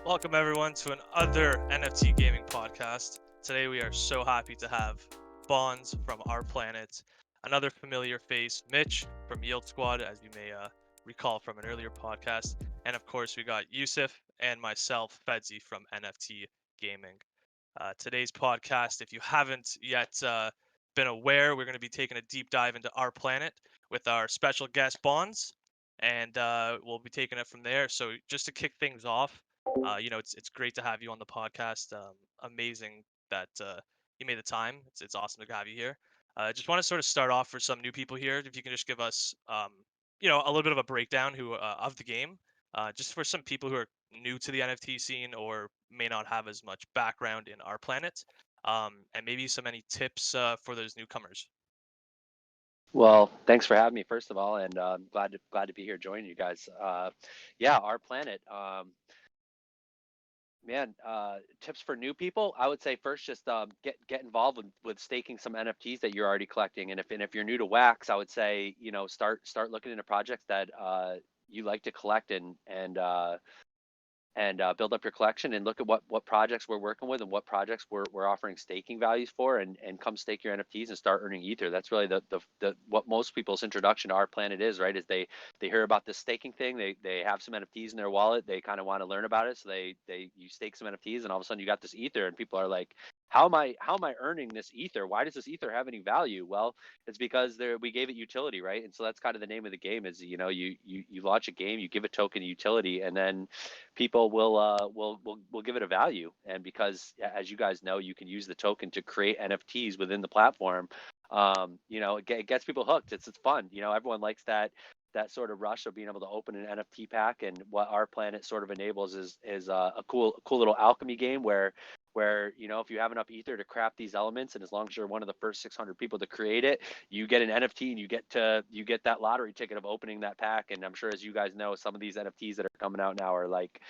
Welcome everyone to another NFT Gaming Podcast. Today we are so happy to have Bonz from R-Planet, another familiar face, Mitch from Yieldsquad, as you may recall from an earlier podcast, and of course we got Yusuf and myself, Fedzi from NFT Gaming. Today's podcast, if you haven't yet been aware, we're going to be taking a deep dive into R-Planet with our special guest Bonz, and we'll be taking it from there. So just to kick things off, it's great to have you on the podcast. Amazing that you made the time. It's awesome to have you here. I just want to sort of start off for some new people here. If you can just give us, a little bit of a breakdown of the game, just for some people who are new to the NFT scene or may not have as much background in our planet, and maybe any tips for those newcomers. Well, thanks for having me, first of all, and glad to be here joining you guys. Yeah, R-Planet. Tips for new people. I would say first, just get involved with staking some NFTs that you're already collecting, and if you're new to Wax, I would say start looking into projects that you like to collect and build up your collection and look at what projects we're working with and what projects we're offering staking values for, and come stake your NFTs and start earning ether. That's really the what most people's introduction to R-Planet is, right? Is they hear about this staking thing, they have some NFTs in their wallet, they kind of want to learn about it, so you stake some NFTs, and all of a sudden you got this ether, and people are like, how am I earning this ether? Why does this ether have any value? Well, it's because we gave it utility, right? And so that's kind of the name of the game. Is you launch a game, you give a token utility, and then people will give it a value. And because, as you guys know, you can use the token to create NFTs within the platform. It gets people hooked. It's fun. Everyone likes that sort of rush of being able to open an NFT pack. And what R-Planet sort of enables is a cool little alchemy game where if you have enough ether to craft these elements, and as long as you're one of the first 600 people to create it, you get an NFT, and you get that lottery ticket of opening that pack. And I'm sure, as you guys know, some of these NFTs that are coming out now are like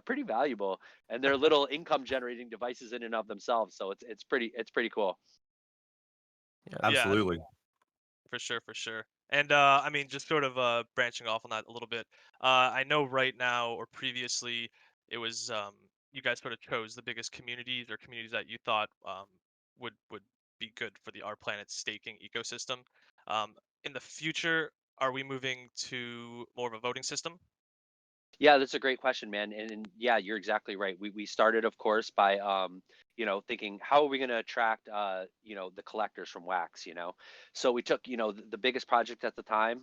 pretty valuable, and they're little income generating devices in and of themselves. So it's pretty cool. Yeah, Yeah, absolutely. for sure, for sure. And just sort of branching off on that a little bit. I know right now or previously it was you guys sort of chose the biggest communities or communities that you thought would be good for the R Planet staking ecosystem. In the future, are we moving to more of a voting system? Yeah, that's a great question, man. And yeah, you're exactly right. We started, of course, by thinking, how are we going to attract the collectors from Wax. So we took the biggest project at the time.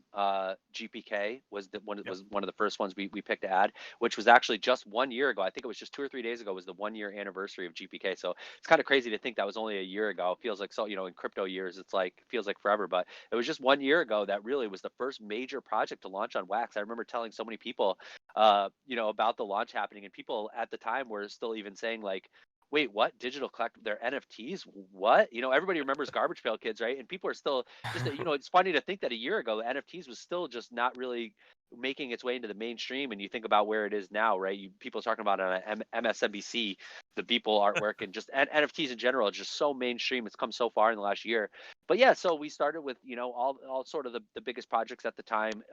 GPK was Yep. was one of the first ones we picked to add, which was actually just 1 year ago. I think it was just 2 or 3 days ago was the 1 year anniversary of GPK. So it's kind of crazy to think that was only a year ago. It feels like, so in crypto years, feels like forever, but it was just 1 year ago that really was the first major project to launch on Wax. I remember telling so many people about the launch happening, and people at the time were still even saying like, wait, what? Digital collect their NFTs? What? Everybody remembers Garbage Pail Kids, right? And people are still just, it's funny to think that a year ago, NFTs was still just not really making its way into the mainstream. And you think about where it is now, right? People talking about on MSNBC, the Beeple artwork, and just NFTs in general. It's just so mainstream. It's come so far in the last year. But yeah, so we started with, all sort of the biggest projects at the time,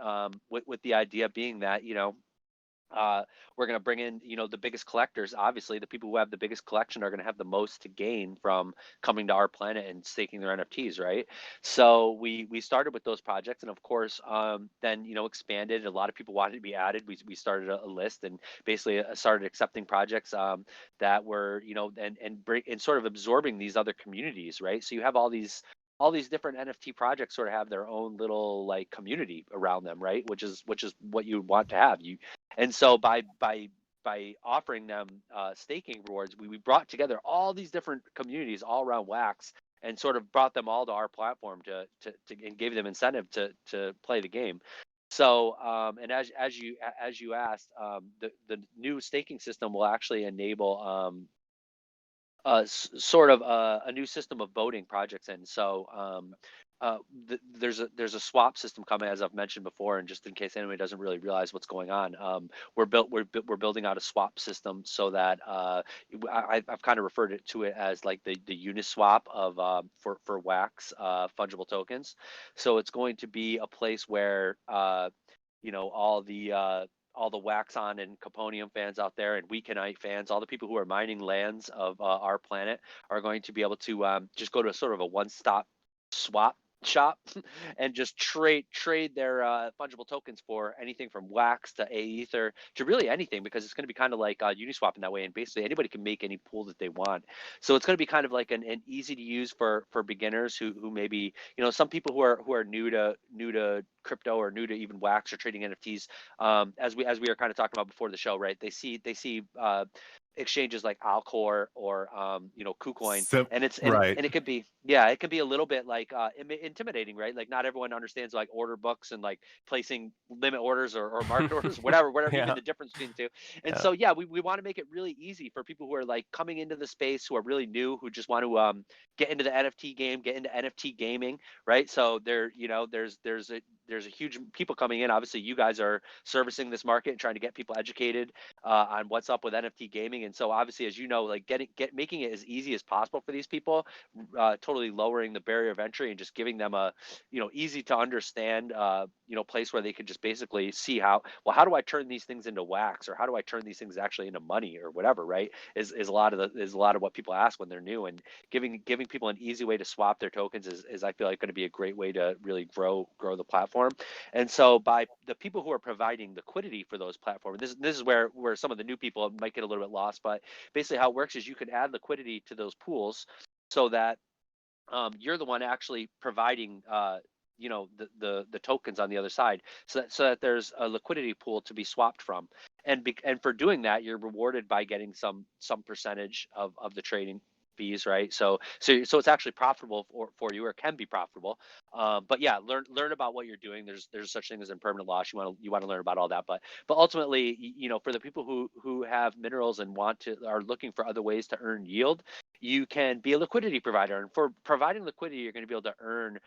with the idea being that, we're going to bring in the biggest collectors. Obviously, the people who have the biggest collection are going to have the most to gain from coming to our planet and staking their NFTs, right? So we started with those projects, and of course, then expanded. A lot of people wanted to be added. We started a list, and basically started accepting projects that were and sort of absorbing these other communities, right? So you have all these different NFT projects sort of have their own little like community around them, right? Which is what you want to have. And so by offering them staking rewards, we brought together all these different communities all around Wax, and sort of brought them all to our platform to and gave them incentive to play the game. So and as you asked, the new staking system will actually enable sort of a new system of voting projects in. So there's a swap system coming, as I've mentioned before, and just in case anybody doesn't really realize what's going on, we're building out a swap system so that I've kind of referred to it as like the Uniswap of for Wax fungible tokens. So it's going to be a place where all all the Waxon and Caponium fans out there, and Weekenite fans, all the people who are mining lands of our planet are going to be able to just go to a sort of a one-stop swap shop and just trade their fungible tokens for anything from wax to Aether to really anything, because it's going to be kind of like Uniswap in that way, and basically anybody can make any pool that they want. So it's going to be kind of like an easy to use for beginners who maybe, you know, some people who are new to crypto or new to even wax or trading NFTs, as we are kind of talking about before the show, right? They see exchanges like Alcor or you know, KuCoin, and Right. and it could be, yeah, it could be a little bit like intimidating, right? Like not everyone understands like order books and like placing limit orders or market orders, whatever Yeah. even the difference between the two. And Yeah. so yeah, we want to make it really easy for people who are like coming into the space, who are really new, who just want to get into the NFT game, get into NFT gaming, right? So there, you know, there's a huge people coming in. Obviously, you guys are servicing this market and trying to get people educated on what's up with NFT gaming. And so obviously, as you know, like making it as easy as possible for these people, totally lowering the barrier of entry and just giving them a, you know, easy to understand, you know, place where they could just basically see how do I turn these things into wax, or how do I turn these things actually into money or whatever, right? Is a lot of what people ask when they're new, and giving people an easy way to swap their tokens is I feel like going to be a great way to really grow the platform. And so by the people who are providing liquidity for those platforms, this is where some of the new people might get a little bit lost, but basically how it works is you can add liquidity to those pools so that you're the one actually providing you know, the tokens on the other side, so that there's a liquidity pool to be swapped from, and for doing that you're rewarded by getting some percentage of the trading fees, right? So it's actually profitable for you, or can be profitable. But yeah, learn about what you're doing. There's such thing as impermanent loss. You want to learn about all that, but ultimately, you know, for the people who have minerals and are looking for other ways to earn yield, you can be a liquidity provider. And for providing liquidity, you're going to be able to earn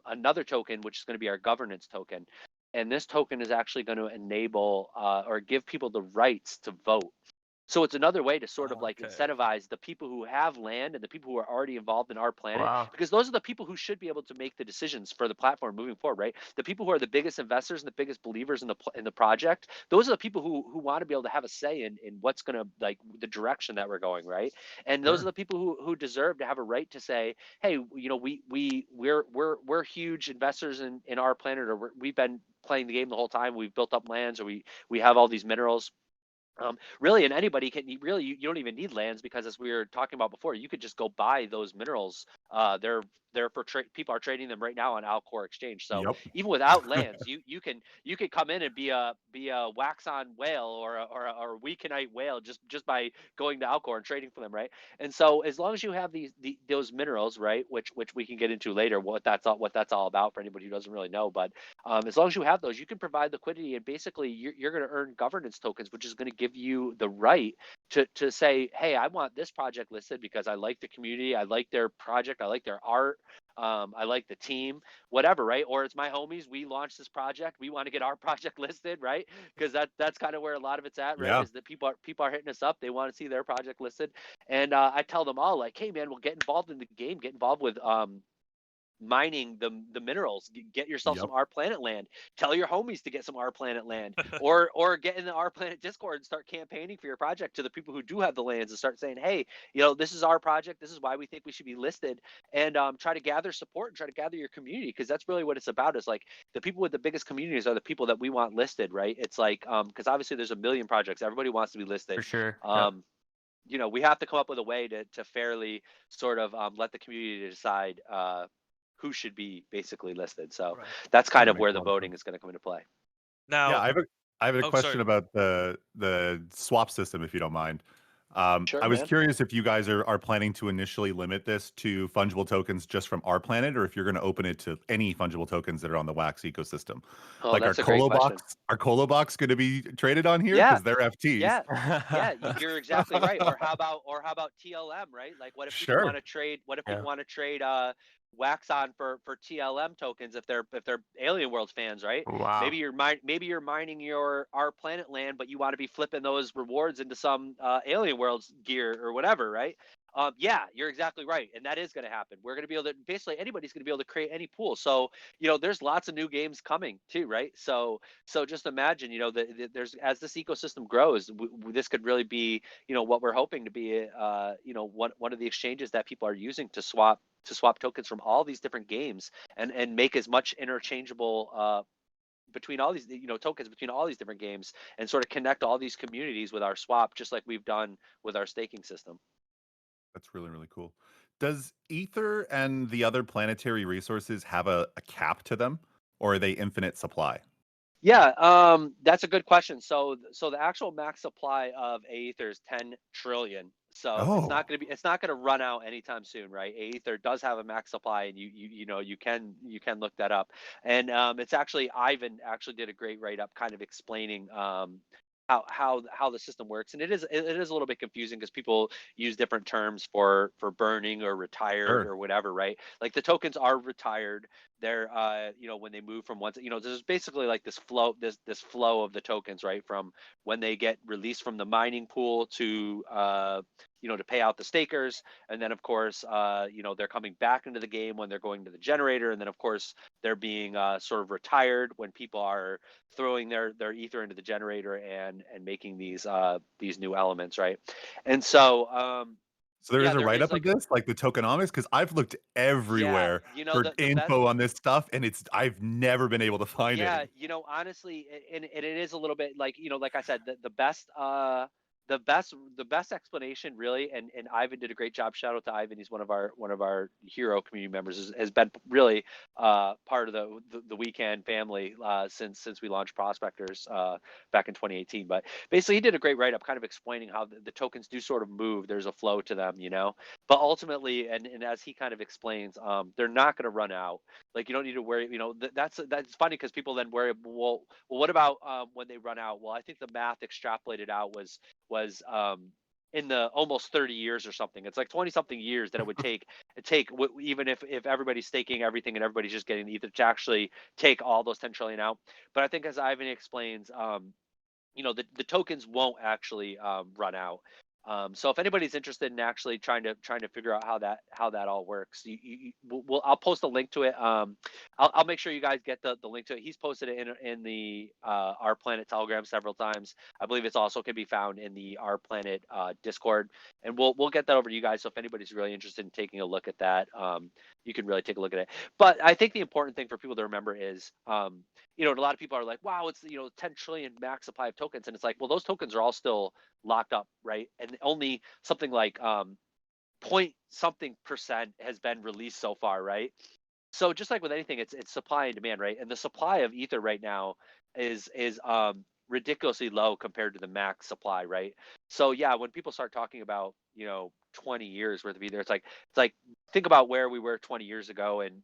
another token, which is going to be our governance token. And this token is actually going to enable or give people the rights to vote. So it's another way to sort of like Okay. incentivize the people who have land and the people who are already involved in our planet, Wow. because those are the people who should be able to make the decisions for the platform moving forward, right? The people who are the biggest investors and the biggest believers in the project, those are the people who want to be able to have a say in what's going to, like, the direction that we're going, right? And those are Sure. the people who deserve to have a right to say, hey, you know, we're huge investors in our planet, or we've been playing the game the whole time. We've built up lands, or we have all these minerals. Really, and anybody can really, you don't even need lands, because as we were talking about before, you could just go buy those minerals. They're for people are trading them right now on Alcor Exchange. So Yep. even without lands, you can come in and be a Waxon whale or a Weekenite whale just by going to Alcor and trading for them, right? And so as long as you have those minerals, right, which we can get into later, what that's all about for anybody who doesn't really know, but as long as you have those, you can provide liquidity, and basically you're going to earn governance tokens, which is going to give you the right to say, hey, I want this project listed because I like the community, I like their project, I like their art, I like the team, whatever, right? Or it's my homies, we launched this project, we want to get our project listed, right? Because that's kind of where a lot of it's at, right? Yeah. Is that people are hitting us up, they want to see their project listed, and I tell them all, like, hey man, we'll get involved in the game, get involved with mining the minerals, get yourself some Yep. R-Planet land, tell your homies to get some R-Planet land, or get in the R-Planet Discord and start campaigning for your project to the people who do have the lands, and start saying, hey, you know, this is our project, this is why we think we should be listed, and try to gather support and try to gather your community, because that's really what it's about. Is like the people with the biggest communities are the people that we want listed, right? It's like because obviously there's a million projects, everybody wants to be listed. For sure. Yep. You know, we have to come up with a way to fairly sort of let the community decide who should be basically listed. So Right. that's kind That of makes where a the lot of voting sense. is going to come into play. Yeah, Now, I have a oh, question sorry. about the swap system, if you don't mind. Sure, I was man. curious if you guys are planning to initially limit this to fungible tokens just from our planet, or if you're going to open it to any fungible tokens that are on the Wax ecosystem. Oh, Like, that's a great question. Are Colo Box going to be traded on here? Yeah, Because they're FTs. yeah, yeah. You're exactly right. Or how about TLM, right? Like, what if people want Sure. to trade? What if people Yeah. want to trade Waxon for TLM tokens if they're Alien World fans, right? Wow. Maybe you're mining your our planet land, but you want to be flipping those rewards into some Alien Worlds gear or whatever, right? Yeah, you're exactly right, and that is going to happen. We're going to be able to basically anybody's going to be able to create any pool. So there's lots of new games coming too, right? So just imagine, there's as this ecosystem grows, this could really be what we're hoping to be, one of the exchanges that people are using to swap tokens from all these different games and make as much interchangeable between all these tokens between all these different games and sort of connect all these communities with our swap, just like we've done with our staking system. That's really, really cool. Does Ether and the other planetary resources have a cap to them, or are they infinite supply? Yeah, that's a good question. So the actual max supply of Aether is 10 trillion. So it's Oh, not going to run out anytime soon, right? Aether does have a max supply, and you can look that up. And it's actually Ivan actually did a great write up, kind of explaining how the system works. And it is a little bit confusing because people use different terms for burning or retired sure. or whatever, right? Like the tokens are retired. They're when they move from one, there's basically like this flow of the tokens, right, from when they get released from the mining pool to to pay out the stakers, and then of course they're coming back into the game when they're going to the generator, and then of course they're being sort of retired when people are throwing their ether into the generator and making these new elements, right? And so So there yeah, is a there write is up of like, this, like the tokenomics, because I've looked yeah, everywhere for the best. info on this stuff, and I've never been able to find Yeah, any. honestly, and it is a little bit like, like I said, the best the best explanation really, and Ivan did a great job. Shout out to Ivan. He's one of our hero community members, has been really part of the weekend family since we launched Prospectors back in 2018. But basically he did a great write up kind of explaining how the tokens do sort of move. There's a flow to them, but ultimately, and as he kind of explains, they're not going to run out. Like, you don't need to worry. That's funny because people then worry. Well, what about when they run out? Well, I think the math extrapolated out was in the almost 30 years or something. It's like 20 something years that it would take even if everybody's staking everything and everybody's just getting ether to actually take all those 10 trillion out. But I think, as Ivan explains, the tokens won't actually run out. So if anybody's interested in actually trying to figure out how that all works, I'll post a link to it. I'll make sure you guys get the link to it. He's posted it in the R-Planet Telegram several times. I believe it's also can be found in the R-Planet Discord, and we'll get that over to you guys. So if anybody's really interested in taking a look at that, you can really take a look at it. But I think the important thing for people to remember is, a lot of people are like, wow, it's 10 trillion max supply of tokens, and it's like, well, those tokens are all still locked up, right? And only something like point something percent has been released so far, right? So just like with anything, it's supply and demand, right? And the supply of ether right now is ridiculously low compared to the max supply, right? So yeah, when people start talking about 20 years worth of ether, it's like think about where we were 20 years ago and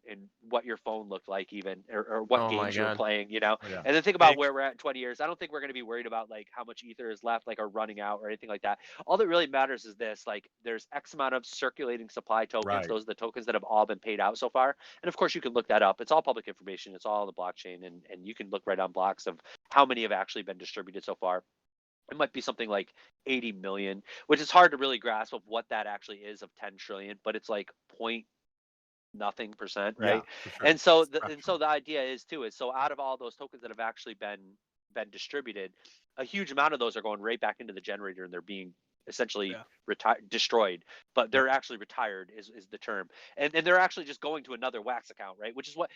what your phone looked like, even, or what Oh my games you were God. playing, Oh, yeah. and then think about Think where we're at in 20 years. I don't think we're going to be worried about like how much ether is left, like, or running out or anything like that. All that really matters is this: like, there's X amount of circulating supply tokens. Right. Those are the tokens that have all been paid out so far. And of course, you can look that up. It's all public information. It's all on the blockchain, and you can look right on blocks of how many have actually been distributed so far. It might be something like 80 million, which is hard to really grasp of what that actually is of 10 trillion, but it's like point nothing percent, Yeah, right? for sure. And so It's the idea is too is, so out of all those tokens that have actually been distributed, a huge amount of those are going right back into the generator, and they're being essentially yeah. destroyed, but Yep. they're actually retired is the term, and they're actually just going to another wax account, right? Which is what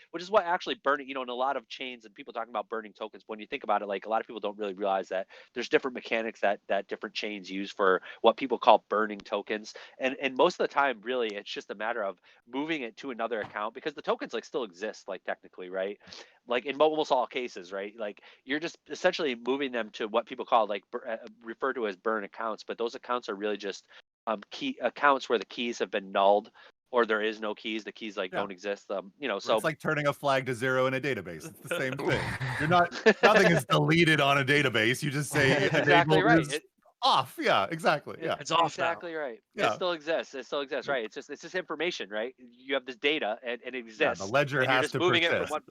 actually burning, in a lot of chains and people talking about burning tokens, when you think about it, like, a lot of people don't really realize that there's different mechanics that different chains use for what people call burning tokens, and most of the time really it's just a matter of moving it to another account, because the tokens like still exist, like, technically, right? Like in almost all cases, right? Like, you're just essentially moving them to what people call, like, refer to as burn accounts, but those accounts are really just key accounts where the keys have been nulled, or there is no keys. The keys, like, Yeah. don't exist. It's like turning a flag to 0 in a database. It's the same thing. You're Oh nothing is deleted on a database. You just say that's exactly enabled right. is off. Yeah, exactly. Yeah. It's off now. Exactly right. It Yeah. still exists. It still exists, right? It's just information, right? You have this data, and it Yeah. The exists, ledger and you're has just to moving it from persist. one.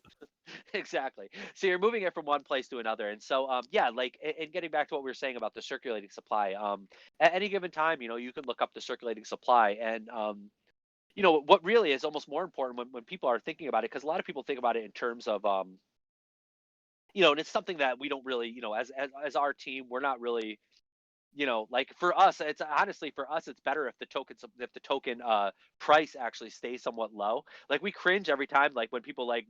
Exactly. So you're moving it from one place to another. And so, yeah, like, and getting back to what we were saying about the circulating supply, at any given time, you can look up the circulating supply. And, what really is almost more important when people are thinking about it, because a lot of people think about it in terms of, and it's something that we don't really, as our team, we're not really, like for us, it's honestly for us, it's better if the token price actually stays somewhat low. Like we cringe every time, like when people like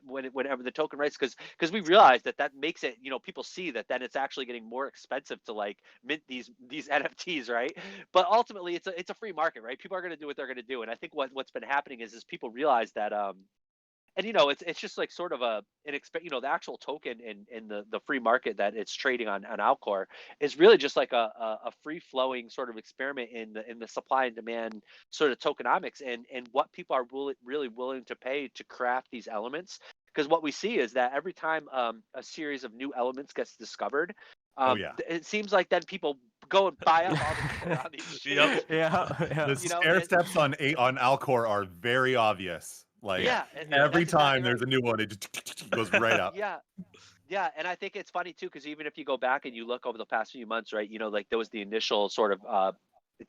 whenever the token rates, because we realize that makes it, people see that then it's actually getting more expensive to like mint these NFTs, right? But ultimately, it's a free market, right? People are going to do what they're going to do, and I think what's been happening is people realize that and it's just like sort of the actual token in the free market that it's trading on Alcor is really just like a free flowing sort of experiment in the supply and demand sort of tokenomics, and what people are really willing to pay to craft these elements. Because what we see is that every time a series of new elements gets discovered, Oh yeah. it seems like then people go and buy up all the people on these Yep. chains. Yeah. The stair steps on Alcor are very obvious. Like Yeah, every that's time exactly there's right. a new one, it just goes right up. Yeah, yeah, and I think it's funny too, because even if you go back and you look over the past few months, right, like there was the initial sort of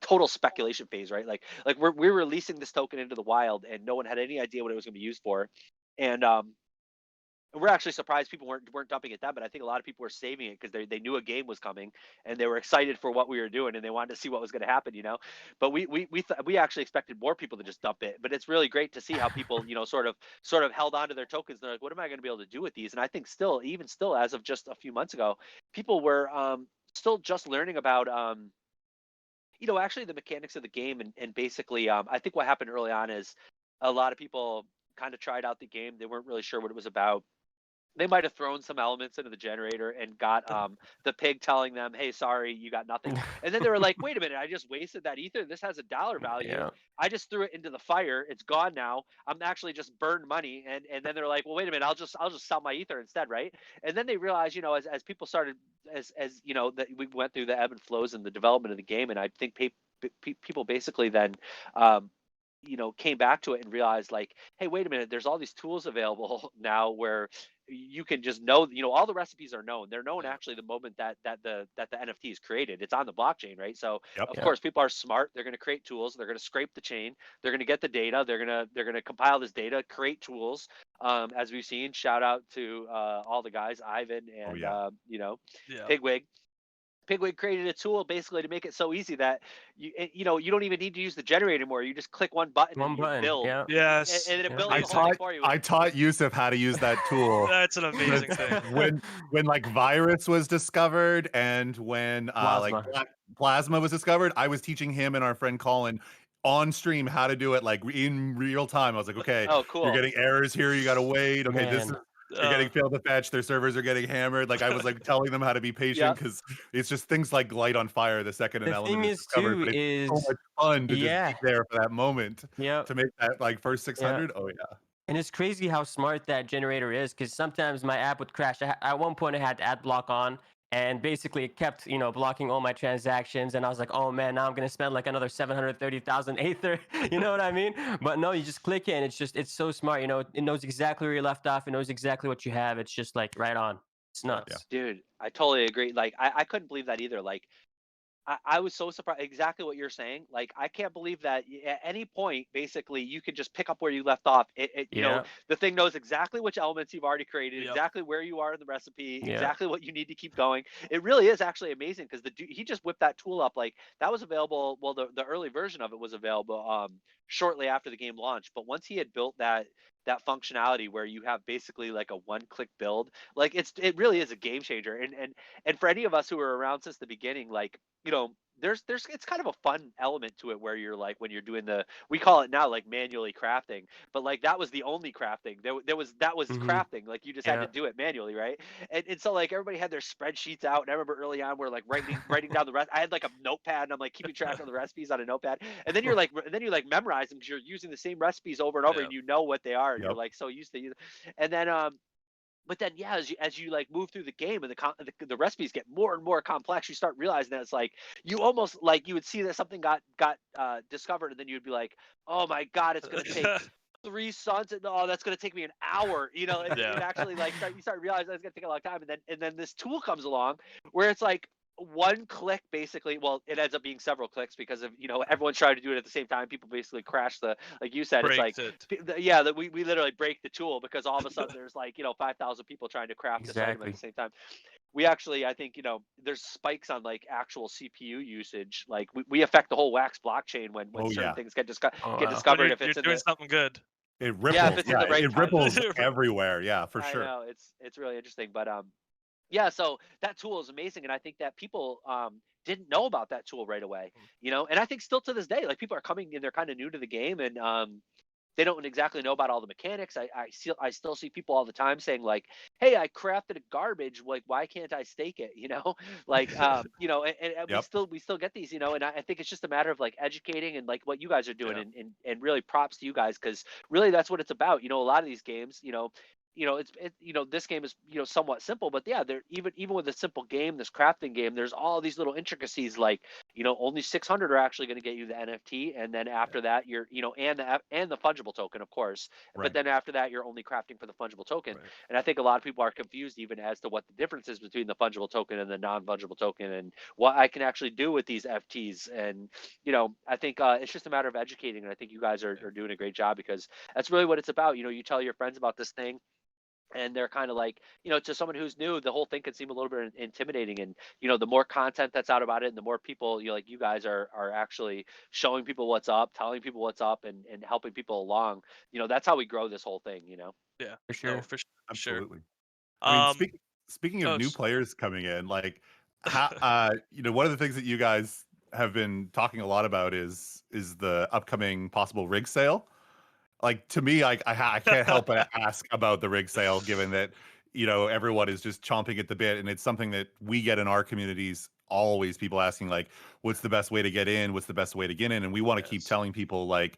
total speculation phase, right? Like we're releasing this token into the wild, and no one had any idea what it was going to be used for, and we're actually surprised people weren't dumping it then, but I think a lot of people were saving it because they knew a game was coming and they were excited for what we were doing and they wanted to see what was going to happen. But we actually expected more people to just dump it. But it's really great to see how people sort of held on to their tokens. They're like, what am I going to be able to do with these? And I think even still, as of just a few months ago, people were still just learning about actually the mechanics of the game, and basically I think what happened early on is a lot of people kind of tried out the game. They weren't really sure what it was about. They might have thrown some elements into the generator and got the pig telling them, hey, sorry, you got nothing. And then they were like, wait a minute, I just wasted that ether. This has a dollar value. Yeah. I just threw it into the fire. It's gone now. I'm actually just burned money. And then they're like, well, wait a minute, I'll just sell my ether instead, right? And then they realized, as people started, as that we went through the ebb and flows in the development of the game, and I think people basically then came back to it and realized, like, hey, wait a minute, there's all these tools available now where you can just know, all the recipes are known. They're known actually the moment that the NFT is created. It's on the blockchain, right? So Yep. of course people are smart. They're going to create tools. They're going to scrape the chain. They're going to get the data. They're going to compile this data, create tools. As we've seen, shout out to all the guys, Ivan and Yeah. Pigwig. Pigwig created a tool basically to make it so easy that you don't even need to use the generator anymore. You just click one button and you build. Yeah. Yes. And it builds I the whole thing for you. taught Yusuf how to use that tool. That's an amazing thing. when like virus was discovered and when like plasma was discovered, I was teaching him and our friend Colin on stream how to do it like in real time. I was like, okay, Oh, cool. You're getting errors here. You got to wait. Okay, this is. Man. They're getting failed to fetch. Their servers are getting hammered. Like I was like telling them how to be patient because it's just things like light on fire the second an The element thing is is discovered. too But it's is so much fun to yeah. just be there for that moment Yep. to make that like first 600. Oh yeah. And it's crazy how smart that generator is, because sometimes my app would crash. At one point, I had ad block on, and basically it kept, blocking all my transactions. And I was like, oh man, now I'm gonna spend like another 730,000 Aether. You know what I mean? But no, you just click it, and it's so smart. It knows exactly where you left off. It knows exactly what you have. It's just like right on. It's nuts. Dude, I totally agree. Like I couldn't believe that either. Like I was so surprised. Exactly what you're saying. Like I can't believe that at any point, basically, you can just pick up where you left off. The thing knows exactly which elements you've already created, exactly where you are in the recipe, exactly what you need to keep going. It really is actually amazing because he just whipped that tool up. Like that was available. Well, the early version of it was available shortly after the game launched. But once he had built that functionality where you have basically like a one-click build, like it really is a game changer. And for any of us who were around since the beginning, like there's it's kind of a fun element to it where you're like, when you're doing we call it now like manually crafting, but like that was the only crafting that was crafting. Like you just had to do it manually, right? And so like everybody had their spreadsheets out, and I remember early on we're like writing down the rest. I had like a notepad and I'm like keeping track of the recipes on a notepad, and then you memorize them because you're using the same recipes over and over and you know what they are, and you're like so used to use. And then but then as you like move through the game and the recipes get more and more complex, you start realizing that it's like you almost like you would see that something got discovered, and then you'd be like, oh my god, it's going to take 3 suns, and oh, that's gonna take me an hour, you know, and Yeah. it actually like you start realizing it's gonna take a long time, and then this tool comes along where it's like one click basically. Well, it ends up being several clicks because of everyone's trying to do it at the same time. People basically crash the like you said. It's like Breaks it. yeah, that we literally break the tool because all of a sudden there's like 5,000 people trying to craft this item at Exactly. the same time. We actually, I think, there's spikes on like actual CPU usage. Like we affect the whole Wax blockchain when Oh certain yeah. things get Oh, get wow. discovered When if you're it's in doing the something good. It yeah, if ripples. it's in Yeah, the right it time. ripples everywhere. Yeah, for I sure. know it's really interesting, but yeah. So that tool is amazing, and I think that people didn't know about that tool right away. And I think still to this day, like people are coming and they're kind of new to the game, and they don't exactly know about all the mechanics. I still see people all the time saying like, "Hey, I crafted a garbage. Like, why can't I stake it?" Like and Yep. we still get these. And I think it's just a matter of like educating and like what you guys are doing, Yeah. and really props to you guys because really that's what it's about. A lot of these games, this game is somewhat simple, but yeah, there even with a simple game, this crafting game, there's all these little intricacies like only 600 are actually going to get you the NFT, and then after that you're and the fungible token, of course, but Right. then after that you're only crafting for the fungible token. Right. And I think a lot of people are confused even as to what the difference is between the fungible token and the non-fungible token, and what I can actually do with these FTs. And I think it's just a matter of educating, and I think you guys are doing a great job because that's really what it's about. You tell your friends about this thing, and they're kind of like, to someone who's new, the whole thing can seem a little bit intimidating. And the more content that's out about it, and the more people like you guys are actually showing people what's up, telling people what's up, and helping people along, that's how we grow this whole thing. Yeah. For No, sure. for sure. Absolutely. I mean, Um. speaking of Oh, new players coming in, like how one of the things that you guys have been talking a lot about is the upcoming possible rig sale. Like to me, I can't help but ask about the rig sale, given that everyone is just chomping at the bit, and it's something that we get in our communities. Always people asking like, "What's the best way to get in? What's the best way to get in?" And we want to keep yes. telling people like,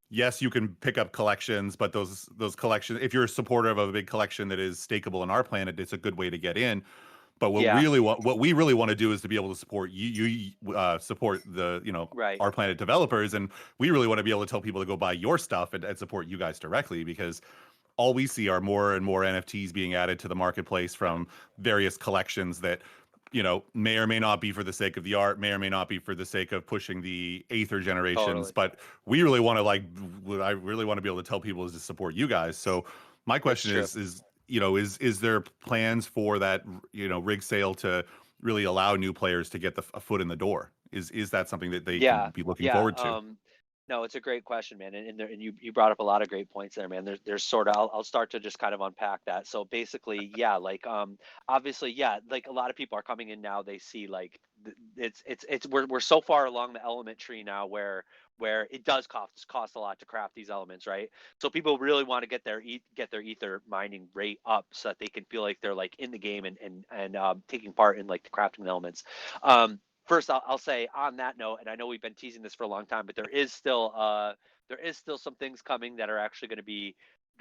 yes, you can pick up collections, but those collections, if you're a supporter of a big collection that is stakeable in R-Planet, it's a good way to get in. But Yeah. what we really want to do is to be able to support support the Right. R-Planet developers, and we really want to be able to tell people to go buy your stuff and support you guys directly, because all we see are more and more NFTs being added to the marketplace from various collections that may or may not be for the sake of the art, may or may not be for the sake of pushing the Aether generations. Totally. But we really want to what I really want to be able to tell people is to support you guys. So my It's question true. is there plans for that rig sale to really allow new players to get a foot in the door? Is that something that they can Yeah. be looking Yeah. forward to? No, it's a great question, man. And you brought up a lot of great points there, man. There's sort of, I'll start to just kind of unpack that. So basically, yeah, like, obviously, yeah, like a lot of people are coming in now. They see like we're so far along the element tree now where it does cost a lot to craft these elements, right? So people really want to get their ether mining rate up so that they can feel like they're like in the game and taking part in like the crafting elements. First, I'll say on that note, and I know we've been teasing this for a long time, but there is still some things coming that are actually going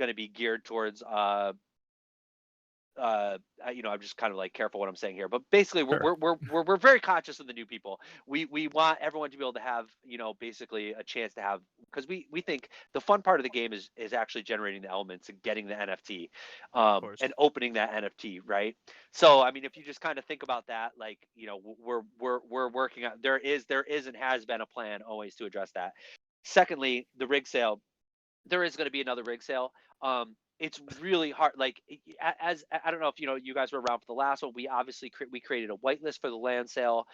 to be geared towards I'm just kind of like careful what I'm saying here, but basically Sure. we're very conscious of the new people. We want everyone to be able to have basically a chance to have, because we think the fun part of the game is actually generating the elements and getting the NFT, Of course. and opening that NFT, right? So I mean, if you just kind of think about that, like we're working on, there is and has been a plan always to address that. Secondly, the rig sale, there is going to be another rig sale. It's really hard. Like, as I don't know if you guys were around for the last one. We obviously we created a whitelist for the land sale.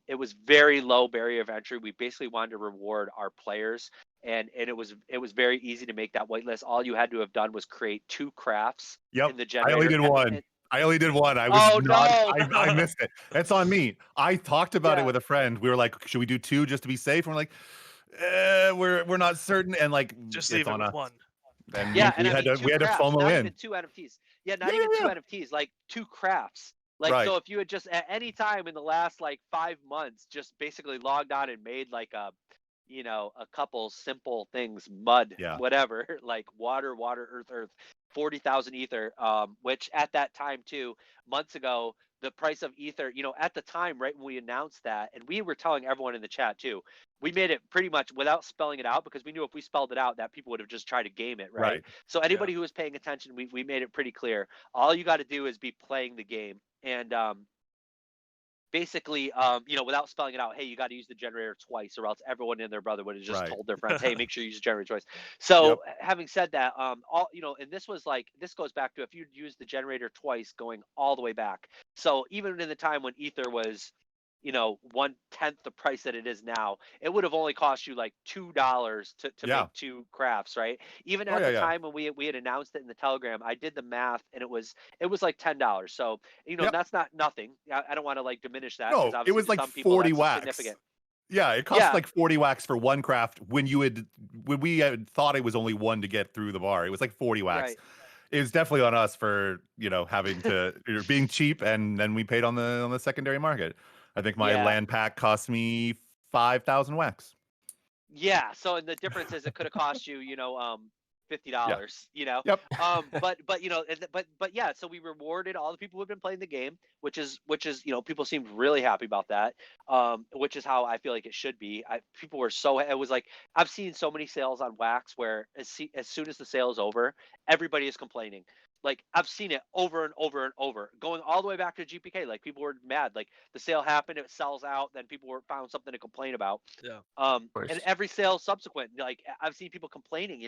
It was very low barrier of entry. We basically wanted to reward our players, and it was very easy to make that whitelist. All you had to have done was create 2 crafts Yep. in the I only generator. did one. I only did one. I was Oh not. no! I missed it. That's on me. I talked about it Yeah. with a friend. We were like, "Should we do 2 just to be safe?" And we're like, we're not certain, and like Just it's leave it on with us. one. And Yeah, and we I had mean to 2 crafts, FOMO not in. even 2 NFTs. Yeah, not Yeah, even 2 yeah, NFTs, like 2 crafts. Like, right. so if you had just at any time in the last like 5 months just basically logged on and made like a couple simple things, mud, Yeah. whatever, like water, earth, 40,000 ether, which at that time too, months ago, the price of Ether, at the time, right when we announced that, and we were telling everyone in the chat too, we made it pretty much without spelling it out, because we knew if we spelled it out, that people would have just tried to game it, right? Right. So anybody who was paying attention, we made it pretty clear. All you got to do is be playing the game. And basically, without spelling it out, hey, you got to use the generator twice, or else everyone and their brother would have just Right. told their friends, hey, make sure you use the generator twice. So Yep. having said that, and this goes back to if you'd used the generator twice, going all the way back. So even in the time when Ether was, 1/10 the price that it is now, it would have only cost you like $2 to make 2 crafts, right? Even at the time when we had announced it in the Telegram, I did the math, and it was like $10. So that's not nothing. I don't want to like diminish that, No, because it obviously was to like some people 40 that's wax. significant. Yeah, it cost like 40 wax for one craft when we had thought it was only one to get through the bar. It was like 40 wax. Right. It was definitely on us for, having to being cheap, and then we paid on the secondary market. I think my land pack cost me 5,000 wax. Yeah. So, and the difference is it could have cost you, $50, Yep. but yeah, so we rewarded all the people who have been playing the game, which is, people seemed really happy about that. Which is how I feel like it should be. People were it was like, I've seen so many sales on wax where as soon as the sale is over, everybody is complaining. Like, I've seen it over and over and over, going all the way back to GPK. Like, people were mad. Like, the sale happened, it sells out, then people found something to complain about. Yeah. And every sale subsequent, like, I've seen people complaining,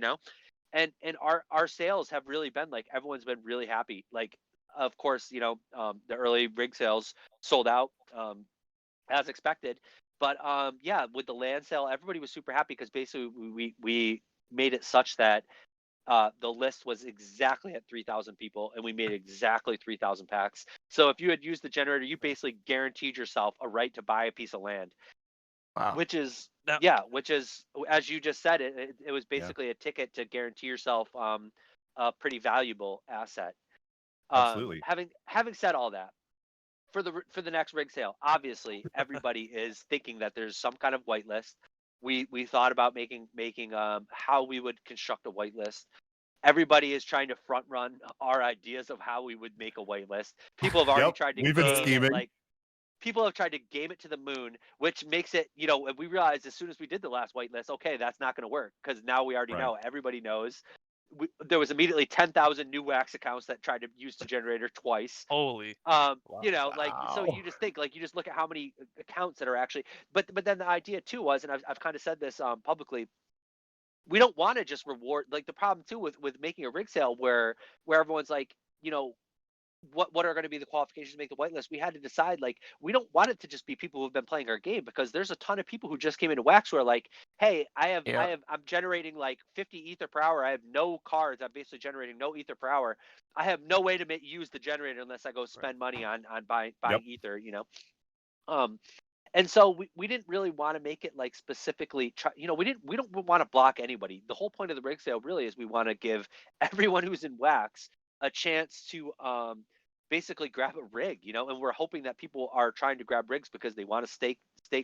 and our sales have really been like, everyone's been really happy. Like, of course, the early rig sales sold out as expected, but with the land sale, everybody was super happy, because basically we made it such that the list was exactly at 3,000 people, and we made exactly 3,000 packs. So if you had used the generator, you basically guaranteed yourself a right to buy a piece of land. Wow. Which is, Now- which is, as you just said, it was basically a ticket to guarantee yourself a pretty valuable asset. Absolutely. Having said all that, for the next rig sale, obviously everybody is thinking that there's some kind of whitelist. We thought about making how we would construct a whitelist. Everybody is trying to front run our ideas of how we would make a whitelist. People have already tried to We've been game scheming. it, like, people have tried to game it to the moon, which makes it, and we realized as soon as we did the last whitelist, okay, that's not going to work, because now we already know. Everybody knows. There was immediately 10,000 new wax accounts that tried to use the generator twice. Holy. Like, so you just think, like, you just look at how many accounts that are actually, but then the idea too was, and I've kind of said this publicly, we don't want to just reward, like, the problem too with making a rig sale where everyone's like, what are going to be the qualifications to make the whitelist. We had to decide, like, we don't want it to just be people who've been playing our game, because there's a ton of people who just came into wax who are like, hey, I'm generating like 50 ether per hour. I have no cards. I'm basically generating no ether per hour. I have no way to use the generator unless I go spend money on buying ether, And so we didn't really want to make it like specifically we don't want to block anybody. The whole point of the rig sale really is we want to give everyone who's in wax a chance to basically grab a rig, and we're hoping that people are trying to grab rigs because they want to stake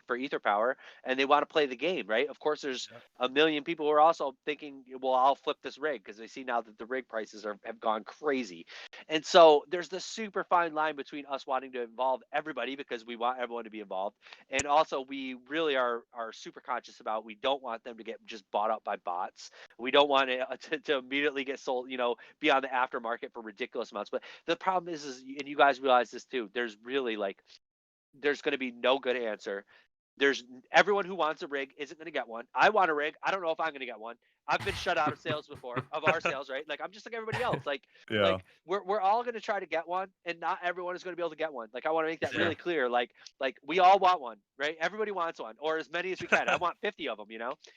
for ether power, and they want to play the game, right? Of course, there's a million people who are also thinking, well, I'll flip this rig, because they see now that the rig prices have gone crazy. And so there's this super fine line between us wanting to involve everybody, because we want everyone to be involved, and also we really are super conscious about, we don't want them to get just bought up by bots. We don't want it to immediately get sold, be on the aftermarket for ridiculous amounts. But the problem is, and you guys realize this too, there's really there's going to be no good answer. There's everyone who wants a rig isn't going to get one. I want a rig. I don't know if I'm going to get one. I've been shut out of sales before, of our sales, right? Like, I'm just like everybody else. Like we're all going to try to get one, and not everyone is going to be able to get one. Like, I want to make that really clear. Like we all want one, right? Everybody wants one, or as many as we can. I want 50 of them,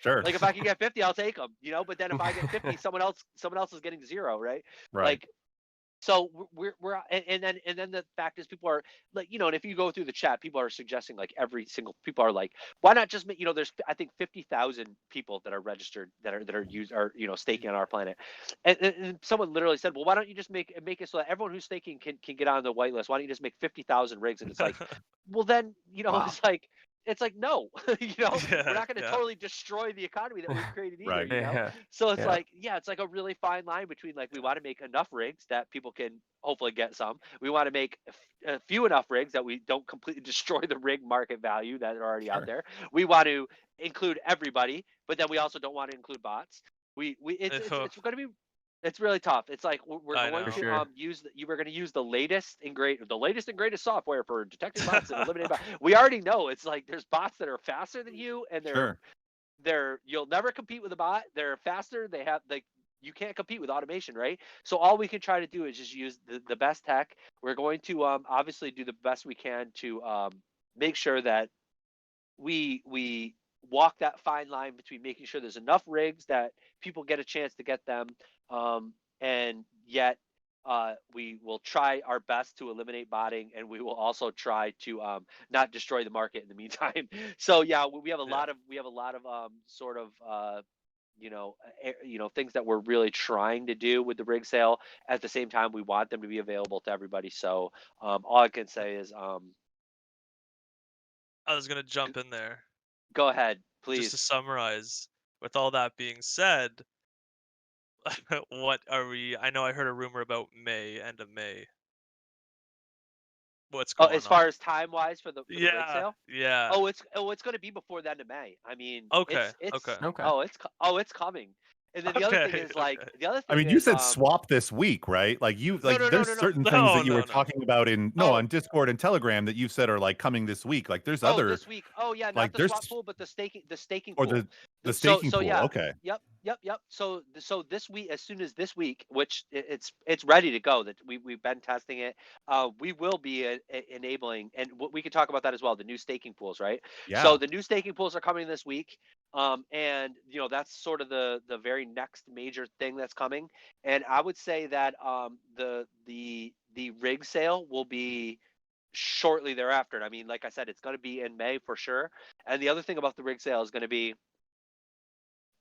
Sure. Like, if I can get 50, I'll take them, But then if I get 50, someone else is getting 0, right? Right. Like, so we're and then the fact is, people are like, and if you go through the chat, people are suggesting, like, people are like, why not just make, there's, I think, 50,000 people that are registered that are staking on R-Planet, and someone literally said, well, why don't you just make it so that everyone who's staking can get on the whitelist? Why don't you just make 50,000 rigs? And it's like, well, then it's like, it's like, no, we're Yeah, not going to totally destroy the economy that we've created either, Right. Yeah. So it's Yeah. like, it's like a really fine line between like, we want to make enough rigs that people can hopefully get some. We want to make a few enough rigs that we don't completely destroy the rig market value that are already out there. We want to include everybody, but then we also don't want to include bots. It's going to be, it's really tough. It's like we're I going know. to Sure. we're going to use the latest and greatest software for detecting bots and eliminating bots. We already know it's like there's bots that are faster than you, and Sure. you'll never compete with a bot. They're faster. They have like, you can't compete with automation, right? So all we can try to do is just use the best tech. We're going to obviously do the best we can to make sure that we walk that fine line between making sure there's enough rigs that people get a chance to get them, and yet we will try our best to eliminate botting, and we will also try to not destroy the market in the meantime. So yeah, we have a lot of sort of things that we're really trying to do with the rig sale. At the same time, we want them to be available to everybody. So all I can say is I was gonna jump in there go ahead, just to please. summarize. With all that being said, what are we? I know I heard a rumor about May, end of May. What's Oh, going as far on? as time wise for the rig Yeah, sale? yeah. It's going to be before the end of May. I mean, Okay, okay, Okay. it's coming. And then the other thing okay, is like okay. the other I thing mean, you is said swap this week, right? Like no, no, no, there's no, no. certain things No, that you were no, no. talking about Oh, on Discord and Telegram that you've said are like coming this week. Like there's oh, other, this week. Oh yeah, not like the there's, swap pool, but the staking or pool. the So staking pool. yeah, Okay. yep. So this week, as soon as this week, which it's ready to go, that we've been testing it. We will be enabling, and we can talk about that as well. The new staking pools, right? So Yeah. the new staking pools are coming this week. And that's sort of the very next major thing that's coming. And I would say that the rig sale will be shortly thereafter. And I mean, like I said, it's going to be in May for sure. And the other thing about the rig sale is going to be,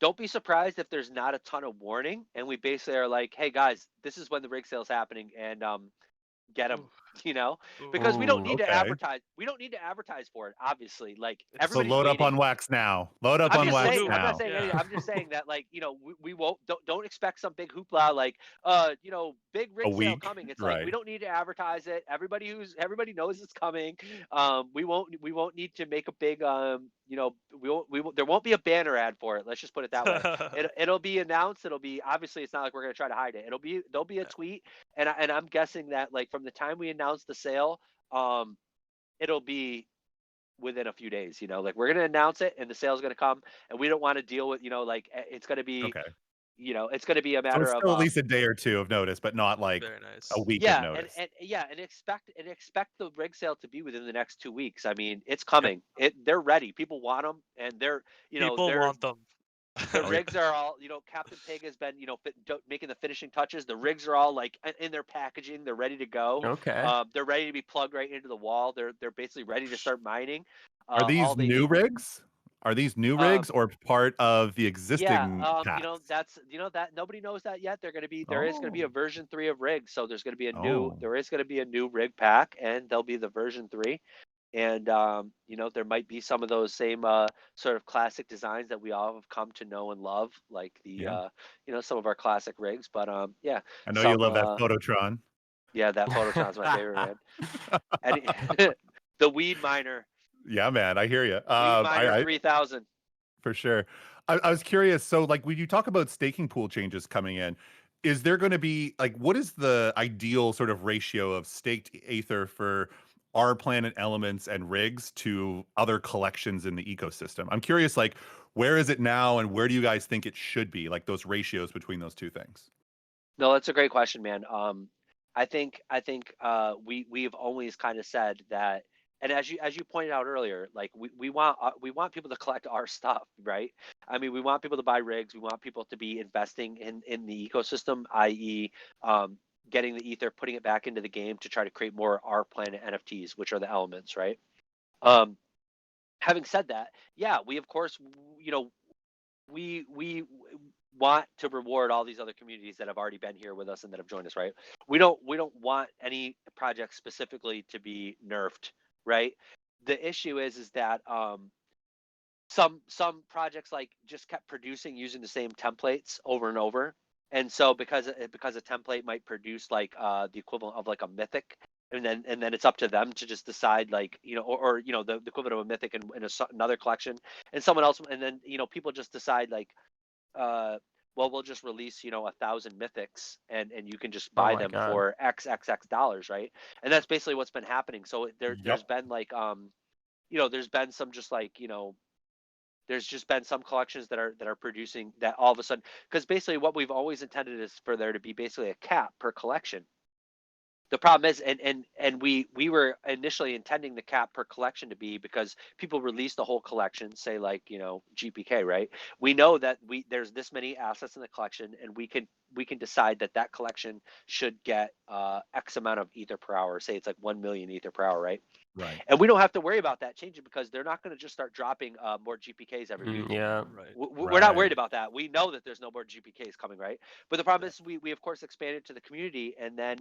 don't be surprised if there's not a ton of warning, and we basically are like, hey guys, this is when the rig sale is happening, and get them, Ooh, because we ooh. don't Ooh. need to Okay. advertise. We don't need to advertise for it, obviously. Like It's So everybody's load up waiting. on wax now. Load up I'm on just wax saying. I'm not now. saying Yeah. anything. I'm just saying that, like, we won't. Don't expect some big hoopla, like, big A rig sale week. coming. It's like, we Right. don't need to advertise it. Everybody knows it's coming. We won't need to make a big, there won't be a banner ad for it. Let's just put it that way. It'll be announced. It'll be, obviously, it's not like we're gonna try to hide it. There'll be a tweet, and I'm guessing that, like, from the time we announce the sale, it'll be within a few days. Like, we're gonna announce it and the sale's gonna come, and we don't want to deal with, like, it's gonna be, Okay. it's gonna be a So it's matter of still at least a day or two of notice, but not like Very a nice. week of yeah, notice. and expect the rig sale to be within the next 2 weeks. I mean, it's Yep. coming. They're ready. People want them, and People they're want them. the Oh yeah. rigs are all, Captain Pig has been, making the finishing touches. The rigs are all like in their packaging. They're ready to go. Okay. They're ready to be plugged right into the wall. They're basically ready to start mining. Are All these they new need. rigs? Are these new Um, rigs or part of the yeah, existing packs? that's that nobody knows that yet. There is gonna be a Oh. version 3 of rigs, so Oh. there is gonna be a new rig pack, and there'll be the version 3. And there might be some of those same sort of classic designs that we all have come to know and love, like the Yeah. some of our classic rigs. But yeah, I know you some love that Phototron. yeah, that Phototron's my favorite, man. And the Weed Miner, Yeah, man, I hear you. Weed Miner I 3000. for sure. I was curious. So, like, when you talk about staking pool changes coming in, is there going to be like, what is the ideal sort of ratio of staked Aether for R-Planet elements and rigs to other collections in the ecosystem? I'm curious, like, where is it now, and where do you guys think it should be? Like those ratios between those two things. No, that's a great question, man. I think we've always kind of said that, and as you pointed out earlier, like, we want people to collect our stuff, right? I mean, we want people to buy rigs. We want people to be investing in the ecosystem, i.e., getting the ether, putting it back into the game to try to create more R-Planet NFTs, which are the elements, right? Um, Having said that, yeah, we of course, we want to reward all these other communities that have already been here with us and that have joined us, right? We don't want any project specifically to be nerfed, right? the issue is that some projects like just kept producing using the same templates over and over, and so because a template might produce like the equivalent of like a mythic, and then it's up to them to just decide like or the equivalent of a mythic in another collection, and someone else, and then people just decide like well, we'll just release 1,000 mythics, and you can just Oh buy my them God. for XXX dollars, right? And that's basically what's been happening. So there's Yep. been like there's been some just like there's just been some collections that are producing that all of a sudden, because basically what we've always intended is for there to be basically a cap per collection. The problem is, and we were initially intending the cap per collection to be because people release the whole collection, say like GPK, right? We know that there's this many assets in the collection, and we can decide that collection should get X amount of ether per hour. Say it's like 1 million ether per hour, right? Right. And we don't have to worry about that changing because they're not going to just start dropping more GPKs every week. Yeah. Right. We're not worried Right. about that. We know that there's no more GPKs coming, right? But the problem is we of course expanded to the community, and then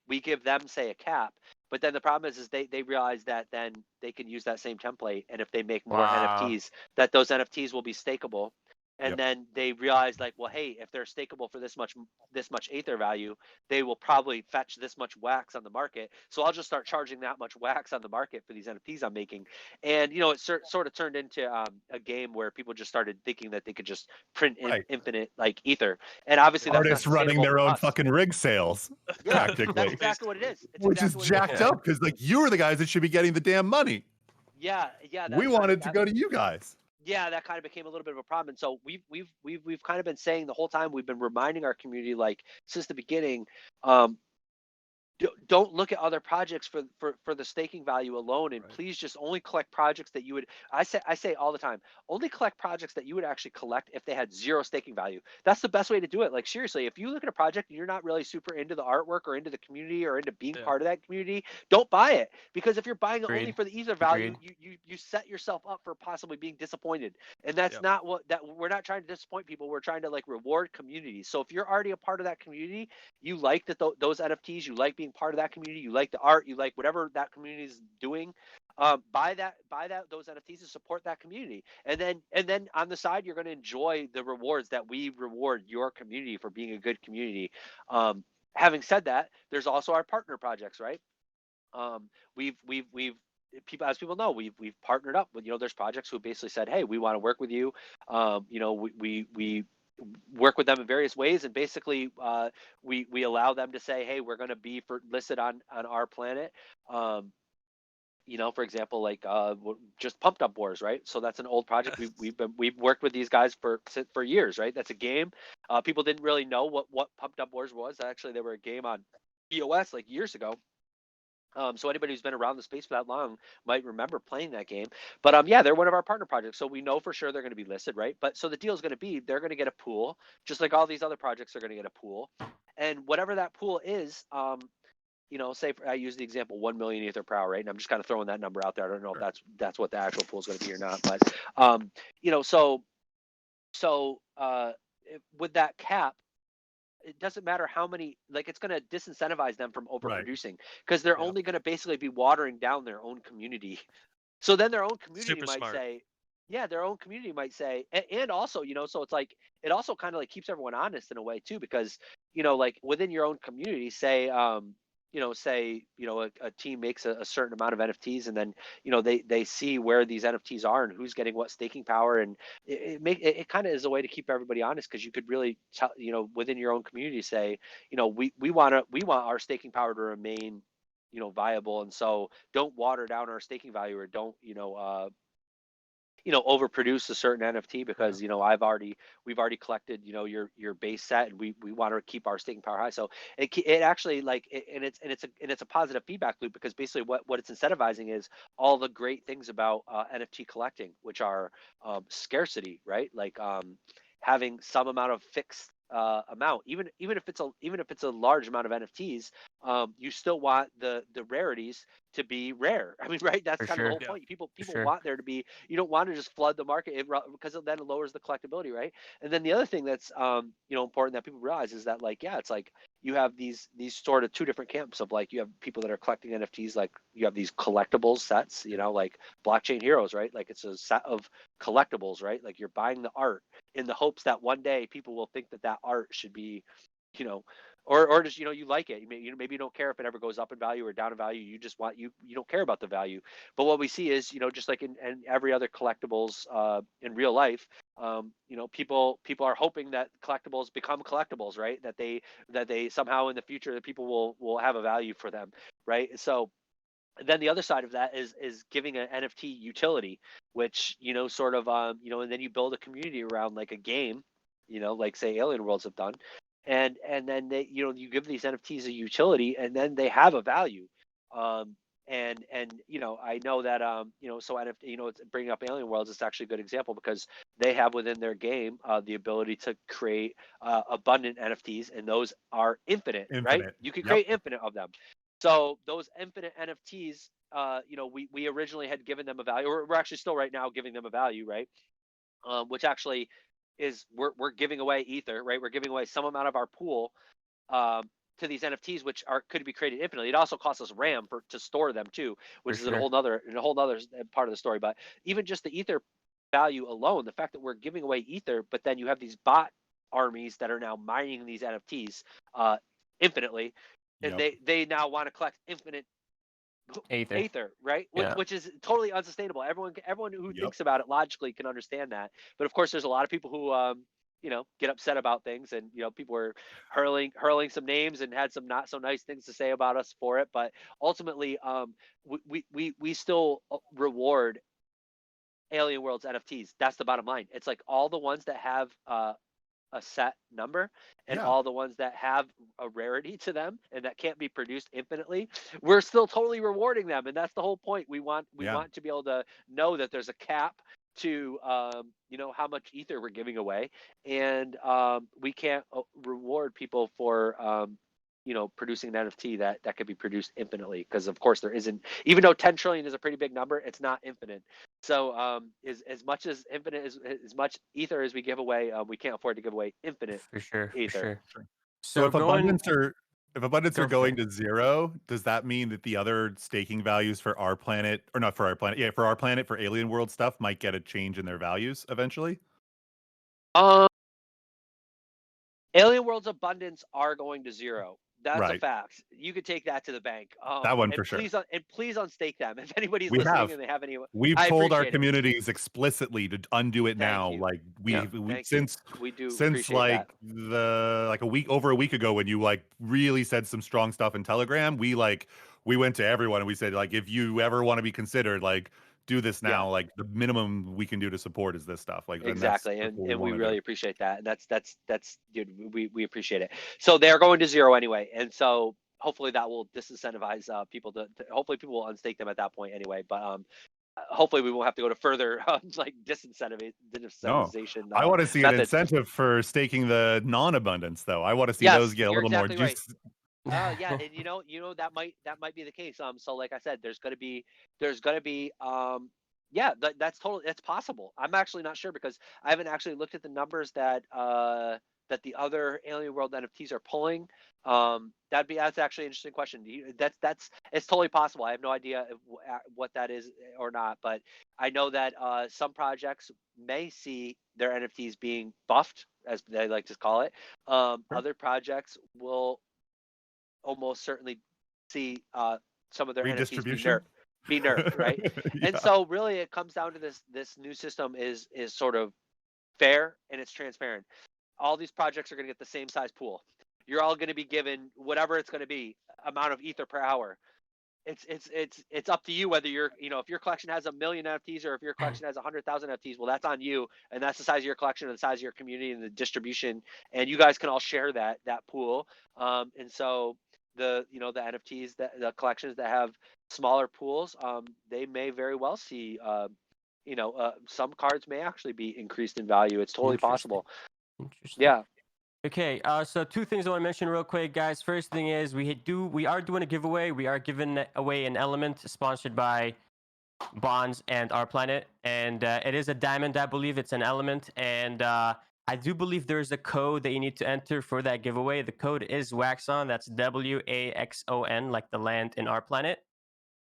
we give them say a cap. But then the problem is they realize that then they can use that same template, and if they make more Wow. NFTs, that those NFTs will be stakeable. And Yep. then they realize like, well, hey, if they're stakeable for this much ether value, they will probably fetch this much wax on the market. So I'll just start charging that much wax on the market for these NFTs I'm making. And it sort of turned into a game where people just started thinking that they could just print Right. infinite like ether. And obviously that's not Artists running sustainable their for own us. fucking rig sales, Yeah, practically. that's exactly what it is. It's Which exactly is what it jacked is. up because like you were the guys that should be getting the damn money. Yeah, that We kind wanted of, to go to you guys. yeah, that kind of became a little bit of a problem. And so we've kind of been saying the whole time, we've been reminding our community like since the beginning, don't look at other projects for the staking value alone, and please just only collect projects that you would. I say all the time, only collect projects that you would actually collect if they had zero staking value. That's the best way to do it. Like seriously, if you look at a project and you're not really super into the artwork or into the community or into being part of that community, don't buy it, because if you're buying it only Agreed. for the ether value, Agreed. you set yourself up for possibly being disappointed. And that's not what that we're not trying to disappoint people. We're trying to like reward communities. So if you're already a part of that community, you like that those NFTs, you like being part of that community, you like the art, you like whatever that community is doing, buy those NFTs to support that community. And then on the side, you're going to enjoy the rewards that we reward your community for being a good community. Having said that, there's also our partner projects, right? We've people, as people know, we've partnered up with, there's projects who basically said, hey, we want to work with you. We work with them in various ways, and basically we allow them to say, hey, we're going to be listed on R-Planet. For example, like just Pumped Up Wars, right? So that's an old project. We've worked with these guys for years, right? That's a game. People didn't really know what Pumped Up Wars was. Actually, they were a game on EOS like years ago. So anybody who's been around the space for that long might remember playing that game. But yeah, they're one of our partner projects, so we know for sure they're going to be listed, right? But so the deal is going to be they're going to get a pool, just like all these other projects are going to get a pool, and whatever that pool is, say I use the example 1 million ether per hour, right? And I'm just kind of throwing that number out there. I don't know if that's what the actual pool is going to be or not, but with that cap, it doesn't matter how many, like it's going to disincentivize them from overproducing, because they're only going to basically be watering down their own community. So then their own community their own community might say, and also, so it's like, it also kind of like keeps everyone honest in a way too, because, like within your own community, say, a team makes a certain amount of NFTs, and then, they see where these NFTs are and who's getting what staking power. And it kind of is a way to keep everybody honest, because you could really tell, within your own community, say, we want our staking power to remain, viable. And so don't water down our staking value, or don't, overproduce a certain NFT, because we've already collected your base set, and we want to keep our staking power high. So it actually it's a positive feedback loop, because basically what it's incentivizing is all the great things about NFT collecting, which are scarcity, right? Like having some amount of fixed amount, even if it's a large amount of NFTs, you still want the rarities to be rare. I mean, right? That's kind of the whole point. People want there to be. You don't want to just flood the market, because then it lowers the collectability, right? And then the other thing that's important that people realize is that, like, yeah, it's like, you have these sort of two different camps of like, you have people that are collecting NFTs, like you have these collectibles sets, you know, like Blockchain Heroes, right? Like it's a set of collectibles, right? Like you're buying the art in the hopes that one day people will think that that art should be, you know, or just, you know, you like it. Maybe you don't care if it ever goes up in value or down in value. You just want, you don't care about the value. But what we see is, you know, just like in every other collectibles in real life, you know, people are hoping that collectibles become collectibles, right? That they somehow in the future that people will have a value for them, right? So then the other side of that is giving an NFT utility, which, you know, sort of you know, and then you build a community around like a game, you know, like say Alien Worlds have done, and then they, you know, you give these NFTs a utility, and then they have a value. And you know, I know that you know, so NFT, you know, it's bringing up Alien Worlds, it's actually a good example because they have within their game the ability to create abundant NFTs, and those are infinite, right? Infinite. You can Yep. create infinite of them. So those infinite NFTs, you know, we originally had given them a value, or we're actually still right now giving them a value, right? Which actually is we're giving away ether, right? We're giving away some amount of our pool to these NFTs, which could be created infinitely. It also costs us RAM to store them too, which is sure. a whole nother part of the story. But even just the ether value alone, the fact that we're giving away ether, but then you have these bot armies that are now mining these NFTs infinitely, and Yep. they now want to collect infinite Aether, right? Yeah. Which is totally unsustainable. Everyone who Yep. thinks about it logically can understand that. But of course, there's a lot of people who you know, get upset about things, and you know, people were hurling some names and had some not so nice things to say about us for it. But ultimately, we still reward Alien Worlds NFTs. That's the bottom line. It's like all the ones that have a set number, and Yeah. all the ones that have a rarity to them and that can't be produced infinitely, we're still totally rewarding them. And that's the whole point. We want to be able to know that there's a cap to you know, how much ether we're giving away, and we can't reward people for you know, producing an NFT that could be produced infinitely, because of course there isn't, even though 10 trillion is a pretty big number, it's not infinite. So as much as infinite as much ether as we give away, we can't afford to give away infinite For sure. ether. So if going, abundance Go are for going it. to zero, does that mean that the other staking values for our planet, or not for our planet, yeah, for our planet, for Alien World stuff, might get a change in their values eventually? Alien World's abundance are going to zero. That's a Right. fact. You could take that to the bank. That one And for sure. please unstake them. If anybody's We listening have. and they have any, We've I told our appreciate it. communities explicitly to undo it Thank now. you. Like Yeah, we Thank you. since We do since appreciate that. like over a week ago, when you like really said some strong stuff in Telegram, we went to everyone and we said, like, if you ever want to be considered, like, do this now. Yeah. Like, the minimum we can do to support is this stuff. Like, then Exactly, that's what and we want to really do. appreciate that. And that's dude, we appreciate it. So they're going to zero anyway, and so hopefully that will disincentivize people to hopefully people will unstake them at that point anyway. But hopefully we won't have to go to further like No, disincentivization I want to see an methods. incentive for staking the non-abundance, though. I want to see Yes, those get a you're little more exactly right. juice. Yeah, and you know that might be the case. So like I said, there's gonna be yeah, that's possible. I'm actually not sure because I haven't actually looked at the numbers that the other Alien World NFTs are pulling. That's actually an interesting question. That's it's totally possible. I have no idea what that is or not, but I know that some projects may see their NFTs being buffed, as they like to call it. Other projects will almost certainly see some of their NFTs Redistribution. be nerfed, right? And Yeah. so really it comes down to this new system is sort of fair and it's transparent. All these projects are going to get the same size pool. You're all going to be given whatever it's going to be amount of ether per hour. It's up to you whether if your collection has 1 million NFTs or if your collection has 100,000 NFTs. Well, that's on you, and that's the size of your collection and the size of your community and the distribution, and you guys can all share that pool. And so the NFTs, the collections that have smaller pools, they may very well see some cards may actually be increased in value. It's totally possible. Interesting. Yeah. Okay, so two things I want to mention real quick, guys. First thing is we are doing a giveaway. We are giving away an element sponsored by Bonz and R-Planet, and it is a diamond, I believe. It's an element, and I do believe there is a code that you need to enter for that giveaway. The code is Waxon. That's WAXON, like the land in R-Planet.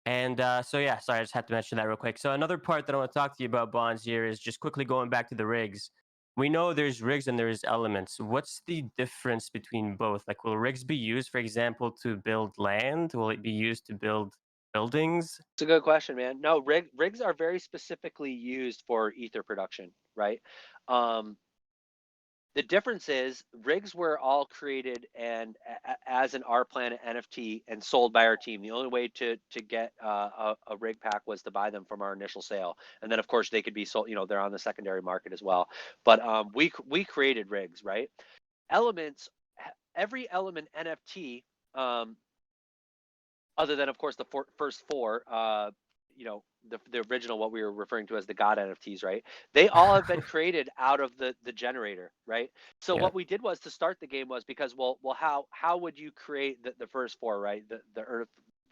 And so yeah, sorry, I just had to mention that real quick. So another part that I want to talk to you about, Bonds, here is just quickly going back to the rigs. We know there's rigs and there's elements. What's the difference between both? Like, will rigs be used, for example, to build land? Will it be used to build buildings? It's a good question, man. No, rigs are very specifically used for ether production, right? Um, the difference is rigs were all created and as an R-Planet NFT and sold by our team. The only way to get a rig pack was to buy them from our initial sale, and then of course they could be sold. You know, they're on the secondary market as well. But we created rigs, right? Elements, every element NFT, other than of course the first four, you know, the original, what we were referring to as the God NFTs, right? They all have been created out of the generator, right? So Yeah. what we did was to start the game was because well how would you create the first four, right? The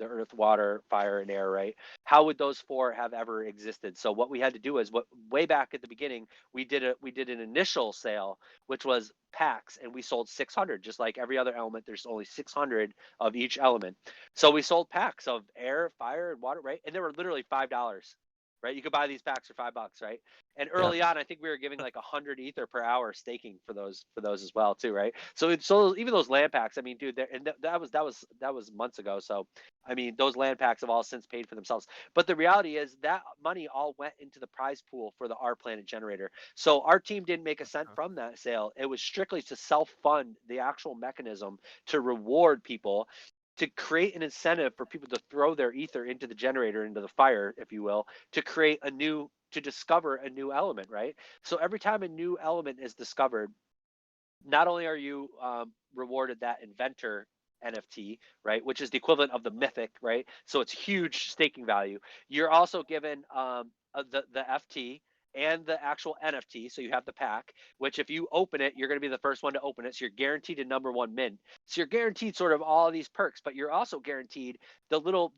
earth, water, fire, and air, right? How would those four have ever existed? So what we had to do is what way back at the beginning we did an initial sale, which was packs, and we sold 600. Just like every other element, there's only 600 of each element. So we sold packs of air, fire, and water, right? And they were literally $5, right? You could buy these packs for $5, right? And Yeah. early on, I think we were giving like 100 ether per hour staking for those as well, too, right? So even those land packs, I mean, dude, that was months ago. So I mean, those land packs have all since paid for themselves. But the reality is that money all went into the prize pool for the R-Planet generator. So our team didn't make a cent from that sale. It was strictly to self-fund the actual mechanism to reward people, to create an incentive for people to throw their ether into the generator, into the fire, if you will, to create to discover a new element, right? So every time a new element is discovered, not only are you rewarded that inventor NFT, right, which is the equivalent of the mythic, right? So it's huge staking value. You're also given the FT and the actual NFT. So you have the pack, which if you open it, you're going to be the first one to open it. So you're guaranteed a number one min. So you're guaranteed sort of all of these perks, but you're also guaranteed the little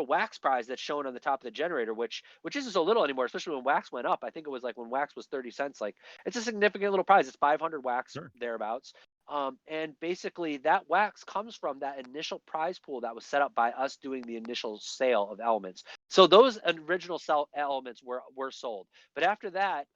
wax prize that's shown on the top of the generator, which isn't so little anymore, especially when wax went up. I think it was like when wax was 30 cents. Like it's a significant little prize. It's 500 wax Sure. thereabouts. And basically that wax comes from that initial prize pool that was set up by us doing the initial sale of elements. So those original sell elements were sold. But after that,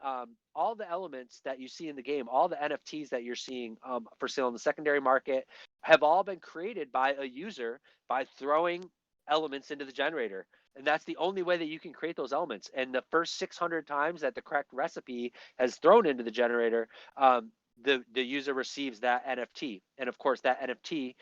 all the elements that you see in the game, all the NFTs that you're seeing for sale in the secondary market have all been created by a user by throwing elements into the generator. And that's the only way that you can create those elements. And the first 600 times that the correct recipe has thrown into the generator, the user receives that NFT. And of course, that NFT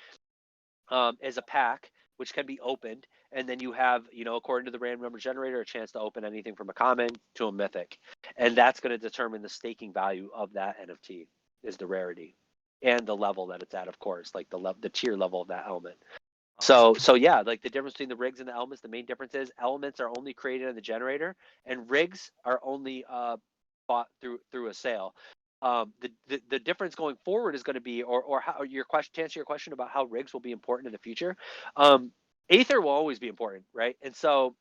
is a pack which can be opened, and then you have, you know, according to the random number generator, a chance to open anything from a common to a mythic, and that's going to determine the staking value of that NFT, is the rarity and the level that it's at, of course, like the tier level of that element. So yeah, like the difference between the rigs and the elements, the main difference is elements are only created in the generator, and rigs are only bought through a sale. The difference going forward is going to be, or how your question, to answer your question about how rigs will be important in the future, Aether will always be important, right? And so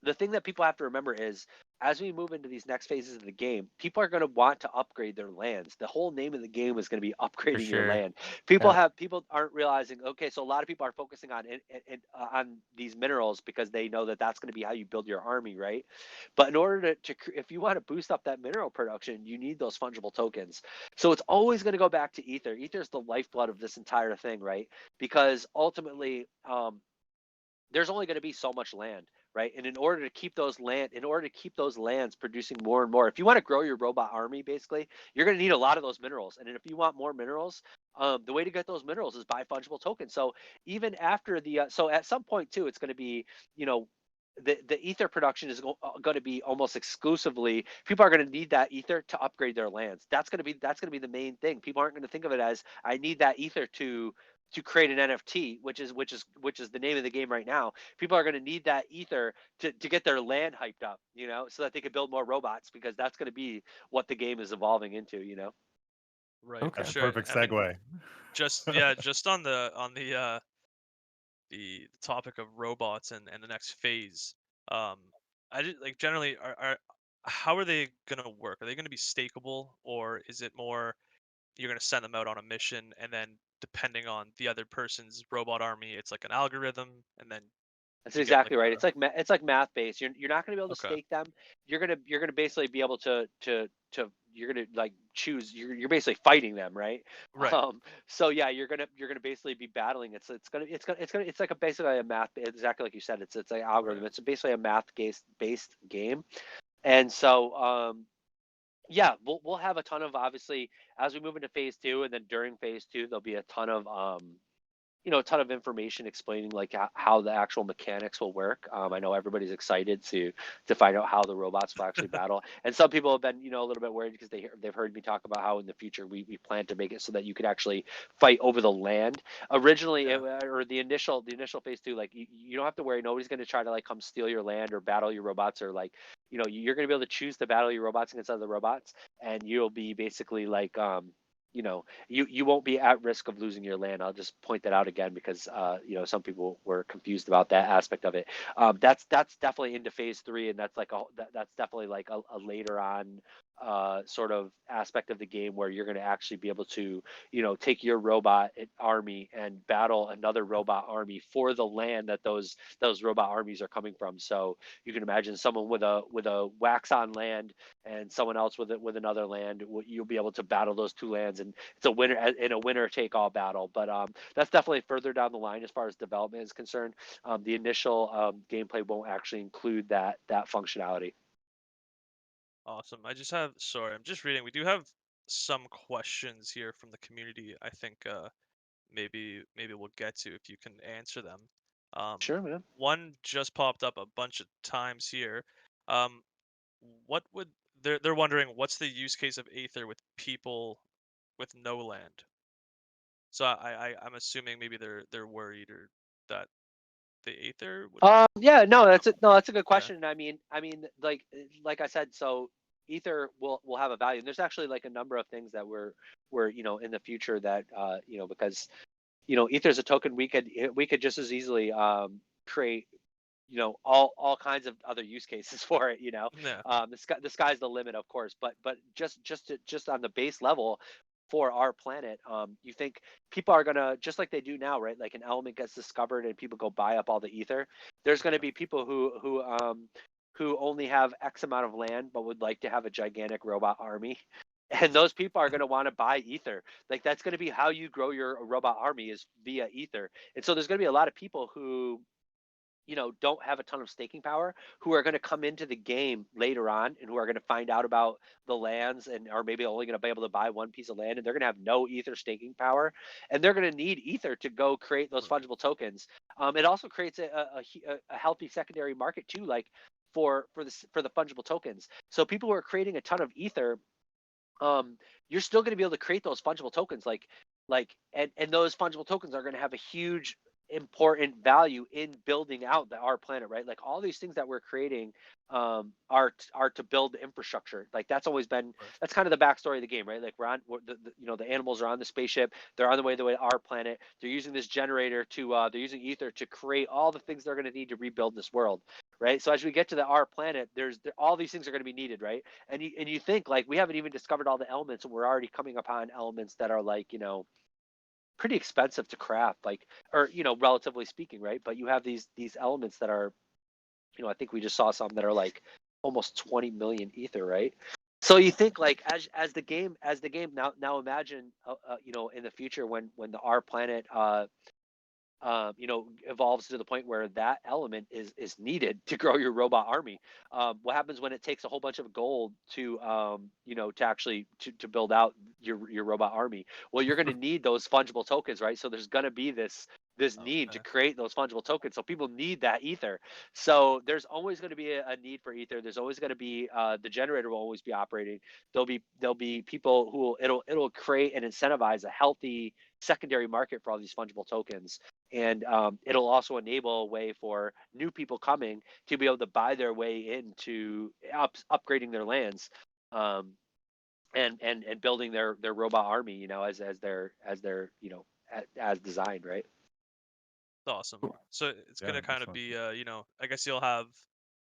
the thing that people have to remember is, as we move into these next phases of the game, people are going to want to upgrade their lands. The whole name of the game is going to be upgrading your sure. land. Yeah. People aren't realizing, okay, so a lot of people are focusing on these minerals because they know that that's going to be how you build your army, right? But in order if you want to boost up that mineral production, you need those fungible tokens. So it's always going to go back to Ether. Ether is the lifeblood of this entire thing, right? Because ultimately, there's only going to be so much land, right? And in order to keep those lands producing more and more, if you want to grow your robot army, basically, you're going to need a lot of those minerals. And if you want more minerals, the way to get those minerals is buy fungible tokens. So even after so at some point too, it's going to be, you know, the ether production is going to be almost exclusively, people are going to need that ether to upgrade their lands. That's going to be the main thing. People aren't going to think of it as, I need that ether to create an NFT, which is the name of the game right now. People are going to need that ether to get their land hyped up, you know, so that they can build more robots, because that's going to be what the game is evolving into, you know. Right, for Okay. That's a sure. perfect I mean, segue. just on the topic of robots and the next phase. Um, I did like generally are how are they gonna work? Are they gonna be stakeable, or is it more you're gonna send them out on a mission, and then depending on the other person's robot army, it's like an algorithm, and then That's you get like exactly right. a It's like math based. You're not going to be able to okay, stake them. You're gonna basically be able to you're gonna like choose. You're basically fighting them, right? right, So yeah, you're gonna basically be battling. It's like a basically a math, exactly like you said. It's like right. algorithm. It's basically a math based game. And so yeah, we'll have a ton of, obviously, as we move into phase 2, and then during phase 2 there'll be a ton of a ton of information explaining like how the actual mechanics will work. I know everybody's excited to find out how the robots will actually battle, and some people have been a little bit worried because they've heard me talk about how in the future we plan to make it so that you could actually fight over the land. Originally, Yeah, or the initial phase 2, like you don't have to worry. Nobody's going to try to like come steal your land or battle your robots, or like you're going to be able to choose to battle your robots against other robots, and you'll be basically like you won't be at risk of losing your land. I'll just point that out again because some people were confused about that aspect of it. That's definitely into phase 3, and that's definitely like a later on sort of aspect of the game where you're going to actually be able to take your robot army and battle another robot army for the land that those robot armies are coming from. So you can imagine someone with a wax on land and someone else with another land. You'll be able to battle those two lands, and it's a winner take all battle. But that's definitely further down the line as far as development is concerned. The initial gameplay won't actually include that functionality. awesome. Sorry, I'm just reading. We do have some questions here from the community. I think maybe we'll get to if you can answer them. Um, Sure, man. One just popped up a bunch of times here. Um, what would they're wondering what's the use case of Aether with people with no land? So I'm assuming maybe they're worried or that the Aether would Yeah, no, that's a good yeah, question. I mean, like I said, so Ether will have a value. And there's actually like a number of things that we're in the future that because Ether's a token we could just as easily create all kinds of other use cases for it. yeah, The sky's the limit, of course, but just on the base level for our planet, you think people are gonna, just like they do now, right? Like an element gets discovered and people go buy up all the ether. There's gonna okay, be people who only have X amount of land but would like to have a gigantic robot army. And those people are going to want to buy ether. Like that's going to be how you grow your robot army, is via ether. And so there's going to be a lot of people who don't have a ton of staking power, who are going to come into the game later on and who are going to find out about the lands and are maybe only going to be able to buy one piece of land, and they're going to have no ether staking power, and they're going to need ether to go create those right, fungible tokens. It also creates a healthy secondary market too, like for the fungible tokens. So people who are creating a ton of ether, you're still going to be able to create those fungible tokens, and those fungible tokens are going to have a huge important value in building out the our planet, right? Like all these things that we're creating are to build the infrastructure. Like right, that's kind of the backstory of the game, right? Like the animals are on the spaceship, they're on the way to our planet, they're using this generator they're using ether to create all the things they're going to need to rebuild this world, right? So as we get to our planet, all these things are going to be needed, right? And you think like we haven't even discovered all the elements, and we're already coming upon elements that are like pretty expensive to craft, like, or relatively speaking, right? But you have these elements that are, I think we just saw some that are like almost 20 million ether, right? So you think like as the game now imagine in the future when the our planet evolves to the point where that element is needed to grow your robot army. What happens when it takes a whole bunch of gold to actually to build out your robot army? Well, you're going to need those fungible tokens, right? So there's going to be this need to okay, create those fungible tokens. So people need that ether. So there's always going to be a need for ether. There's always going to be the generator will always be operating. There'll be people who it'll create and incentivize a healthy secondary market for all these fungible tokens, and it'll also enable a way for new people coming to be able to buy their way into upgrading their lands, um, and building their robot army, as their as designed, right? awesome. So it's Yeah, gonna kind that's of awesome. be I guess you'll have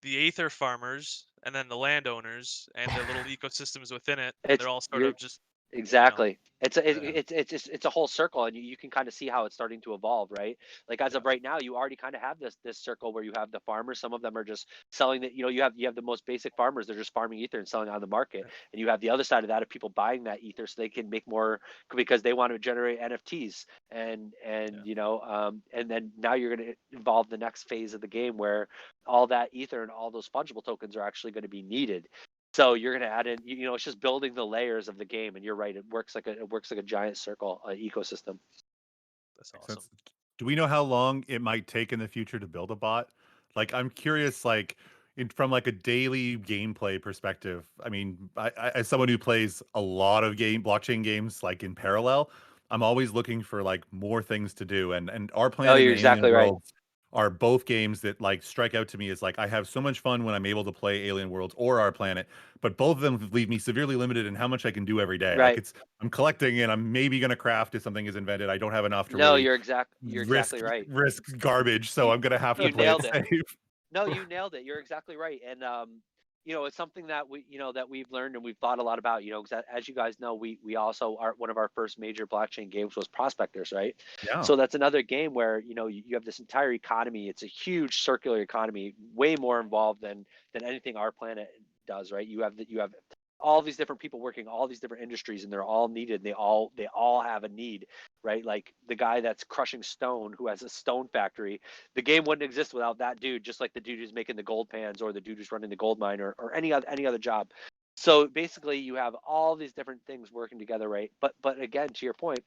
the Aether farmers and then the landowners and the little ecosystems within it, and It's they're all sort you're of just, you know, Exactly. Yeah. It's a whole circle, and you can kind of see how it's starting to evolve, right? Like as yeah, of right now, you already kind of have this circle where you have the farmers. Some of them are just selling that. You have the most basic farmers. They're just farming ether and selling it on the market. yeah, And you have the other side of that of people buying that ether so they can make more because they want to generate NFTs. yeah. And then now you're going to involve the next phase of the game where all that ether and all those fungible tokens are actually going to be needed. So you're going to add in, it's just building the layers of the game, and you're right, it works like a giant circle, ecosystem. That's Makes awesome. sense. Do we know how long it might take in the future to build a bot? Like, I'm curious, like, from like a daily gameplay perspective. I mean, as someone who plays a lot of blockchain games, like in parallel, I'm always looking for like more things to do. And Our No, Planet you're and Alien exactly right. Worlds are both games that like strike out to me as like I have so much fun when I'm able to play Alien Worlds or Our Planet, but both of them leave me severely limited in how much I can do every day. Like Right. I'm collecting and I'm maybe gonna craft if something is invented. I don't have enough to No, really you're risk exactly right. garbage, so You I'm gonna have to you play it nailed it. safe. No, you nailed it. You're exactly right. And it's something that that we've learned and we've thought a lot about, because as you guys know, we also are one of our first major blockchain games was Prospectors, right? Yeah. So that's another game where, you have this entire economy. It's a huge circular economy, way more involved than anything our planet does, right? You have all these different people working all these different industries, and they're all needed. And they all have a need, right? Like the guy that's crushing stone who has a stone factory, the game wouldn't exist without that dude, just like the dude who's making the gold pans or the dude who's running the gold mine or any other job. So basically you have all these different things working together, right? But again, to your point,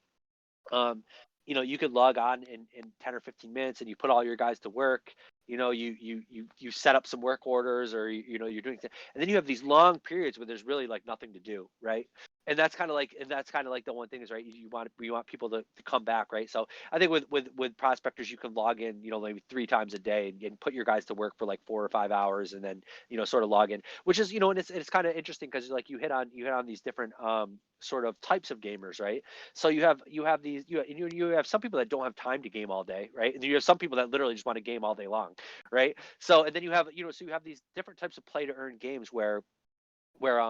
um, you could log on in 10 or 15 minutes and you put all your guys to work. You set up some work orders, or you're doing things, and then you have these long periods where there's really like nothing to do, right? And that's kind of like the one thing is, right, you want people to come back, right? So I think with prospectors, you can log in, maybe 3 times a day, and put your guys to work for like 4 or 5 hours, and then sort of log in, which is, and it's kind of interesting because like you hit on these different sort of types of gamers, right? So you have these you have some people that don't have time to game all day, right? And you have some people that literally just want to game all day long, right? So and then you have these different types of play to earn games where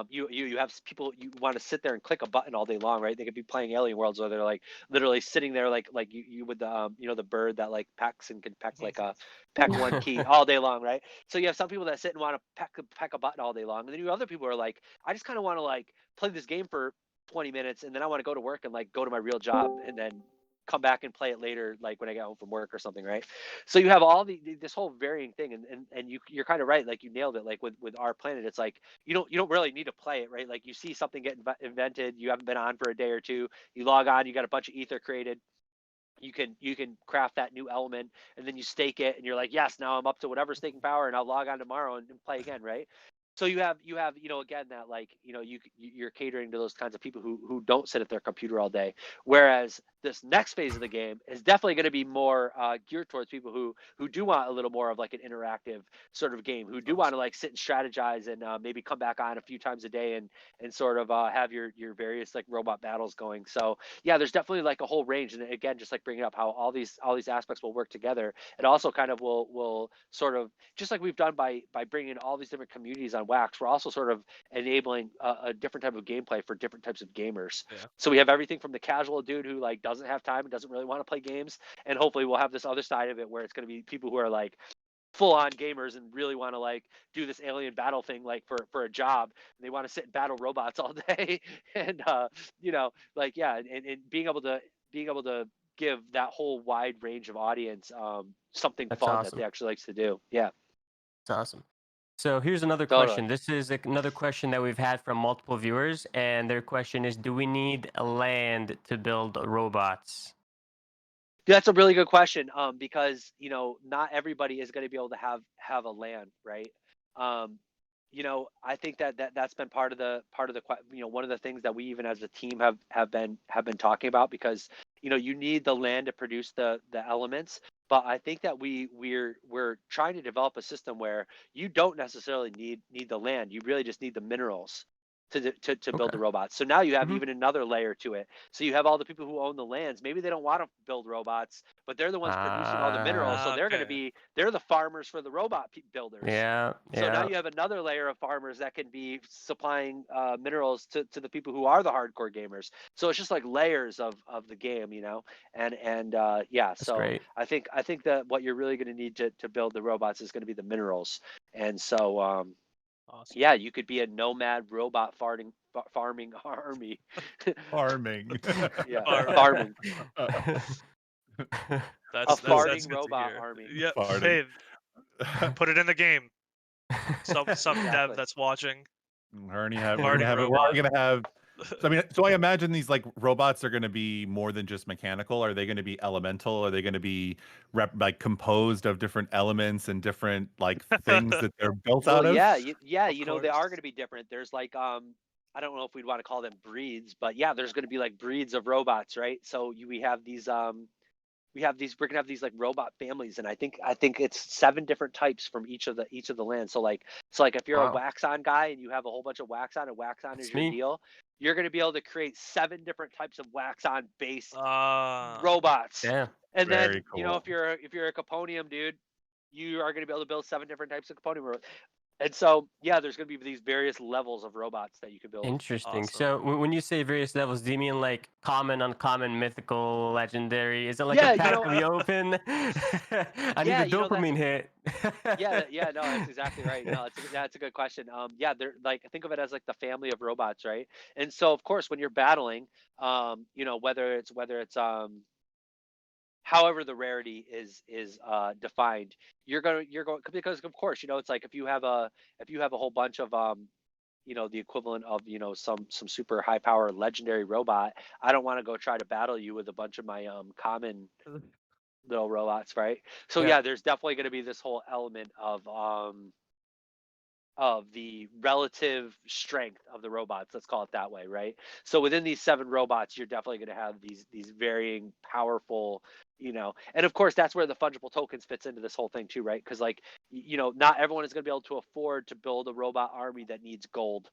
you have people you want to sit there and click a button all day long, right? They could be playing Alien Worlds, or they're like literally sitting there like you with the the bird that like pecks and can peck like a peck one key all day long, right? So you have some people that sit and want to peck a button all day long, and then you have other people who are like, I just kind of want to like play this game for 20 minutes, and then I want to go to work and like go to my real job, and then come back and play it later, like when I get home from work or something, right? So you have all this whole varying thing, and you're kind of right, like you nailed it. Like with Our Planet, it's like you don't really need to play it, right? Like you see something get invented, you haven't been on for a day or two, you log on, you got a bunch of ether created, you can craft that new element, and then you stake it, and you're like, yes, now I'm up to whatever staking power, and I'll log on tomorrow and play again, right? So you have again that like you're catering to those kinds of people who don't sit at their computer all day, whereas this next phase of the game is definitely going to be more geared towards people who do want a little more of like an interactive sort of game, who That's do want to awesome. like sit and strategize, and maybe come back on a few times a day, and sort of have your various like robot battles going. So yeah, there's definitely like a whole range, and again, just like bringing up how all these aspects will work together. It also kind of will sort of, just like we've done by bringing in all these different communities on Wax, we're also sort of enabling a different type of gameplay for different types of gamers. Yeah. So we have everything from the casual dude who like doesn't have time and doesn't really want to play games, and hopefully we'll have this other side of it where it's going to be people who are like full on gamers and really want to like do this alien battle thing like for a job, and they want to sit and battle robots all day. And like yeah, and being able to give that whole wide range of audience something That's fun that awesome. they actually likes to do. Yeah, That's awesome. So here's another totally. question. This is another question that we've had from multiple viewers, and their question is: do we need land to build robots? That's a really good question, because not everybody is going to be able to have a land, right? Um, I think that's been one of the things that we even as a team have been talking about, because you need the land to produce the elements. But I think that we're trying to develop a system where you don't necessarily need the land. You really just need the minerals. to build the Okay. robots. So now you have Mhm. even another layer to it. So you have all the people who own the lands. Maybe they don't want to build robots, but they're the ones producing all the minerals. So they're going to Okay. be they're the farmers for the robot builders. Yeah, So now yeah. you have another layer of farmers that can be supplying minerals to the people who are the hardcore gamers. So it's just like layers of the game, and yeah. That's So great. I think that what you're really going to need to build the robots is going to be the minerals. And so Awesome. yeah, you could be a nomad robot farming army. Farming. Yeah, Farming. farming. A That's Cool. that's good to farting robot hear. army. Yeah. Farting. Hey, put it in the game. Some dev Exactly. that's watching. We're already have we're gonna Farting have we're robot. already gonna have. So I mean, so I imagine these like robots are gonna be more than just mechanical. Are they gonna be elemental? Are they gonna be like composed of different elements and different like things that they're built Well, out of? yeah, Of they are course. going to be different. There's like I don't know if we'd want to call them breeds, but yeah, there's going to be like breeds of robots, right? So we're gonna have these like robot families, and I think it's 7 different types from each of the lands. So like if you're a Wow, wax on guy and you have a whole bunch of wax on and wax on is that's your me. deal, you're gonna be able to create 7 different types of wax on based Ah. robots. Damn. And then Very cool. if you're a Caponium dude, you are gonna be able to build 7 different types of Caponium. And so yeah, there's gonna be these various levels of robots that you can build. Interesting. Awesome. So when you say various levels, do you mean like common, uncommon, mythical, legendary? Is it like a Yeah, pack we open? I need yeah, a that's dopamine hit. yeah, no, that's exactly right. No, that's a good question. Yeah, they're like think of it as like the family of robots, right? And so of course when you're battling, whether it's however the rarity is defined, you're going because of course it's like if you have a whole bunch of the equivalent of some super high power legendary robot. I don't want to go try to battle you with a bunch of my common little robots, right? So Yeah. yeah, there's definitely going to be this whole element of the relative strength of the robots, let's call it that way, right? So within these 7 robots, you're definitely going to have these varying powerful, and of course that's where the fungible tokens fits into this whole thing too, right? Because like not everyone is going to be able to afford to build a robot army that needs gold.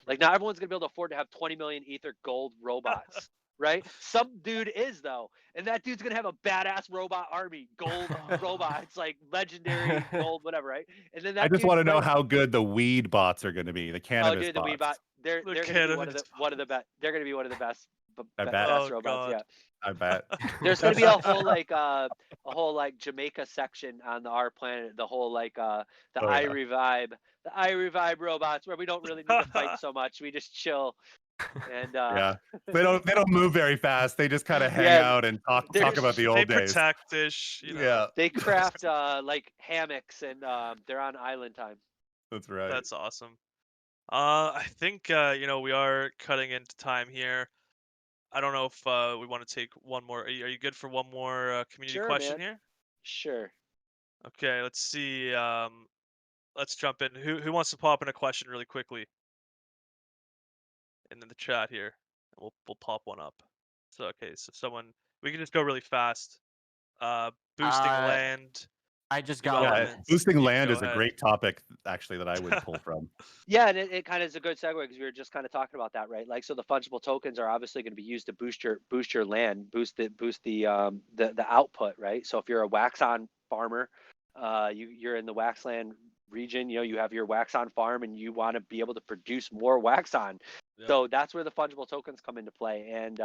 Like not everyone's going to be able to afford to have 20 million ether gold robots, right? Some dude is though, and that dude's going to have a badass robot army, gold robots, like legendary gold, whatever, right? And then I that just want dude's to know brain. how good the weed bots are going to be, the Oh, cannabis dude, the Weebot, bots. they're The they're going to be one of cannabis the best. They're going to be one of the best I bet. best Oh robots. God. Yeah, I bet. there's going to be a whole Jamaica section on the R-Planet. The whole the Oh yeah. I revive robots where we don't really need to fight so much. We just chill and Yeah. They don't move very fast. They just kind of hang yeah, out and they're talk about just the They old days. protect ish, Yeah, they craft like hammocks and they're on island time. that's right. That's awesome. I think we are cutting into time here. I don't know if we want to take one more. Are you good for one more community Sure, question man. here? Sure. Okay, let's see. Let's jump in. Who wants to pop in a question really quickly in the chat here? We'll pop one up. So okay, so someone we can just go really fast. Boosting uh, land I just got one. Yeah, development. boosting You can land go is a ahead. great topic actually that I would pull from. Yeah, and it kind of is a good segue because we were just kind of talking about that, right? Like, so the fungible tokens are obviously going to be used to boost your land, boost the output, right? So if you're a wax on farmer, you're in the waxland region, you have your wax on farm, and you want to be able to produce more wax on. Yep. So that's where the fungible tokens come into play, and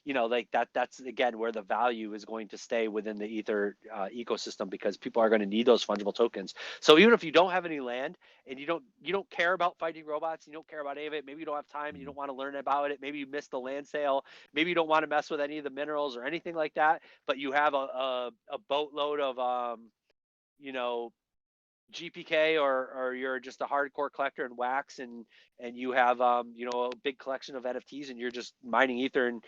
like that's again where the value is going to stay within the ether ecosystem because people are going to need those fungible tokens. So even if you don't have any land and you don't care about fighting robots, you don't care about any of it, maybe you don't have time and you don't want to learn about it, maybe you missed the land sale, maybe you don't want to mess with any of the minerals or anything like that, but you have a boatload of you know GPK, or you're just a hardcore collector in wax, and you have a big collection of NFTs and you're just mining ether, and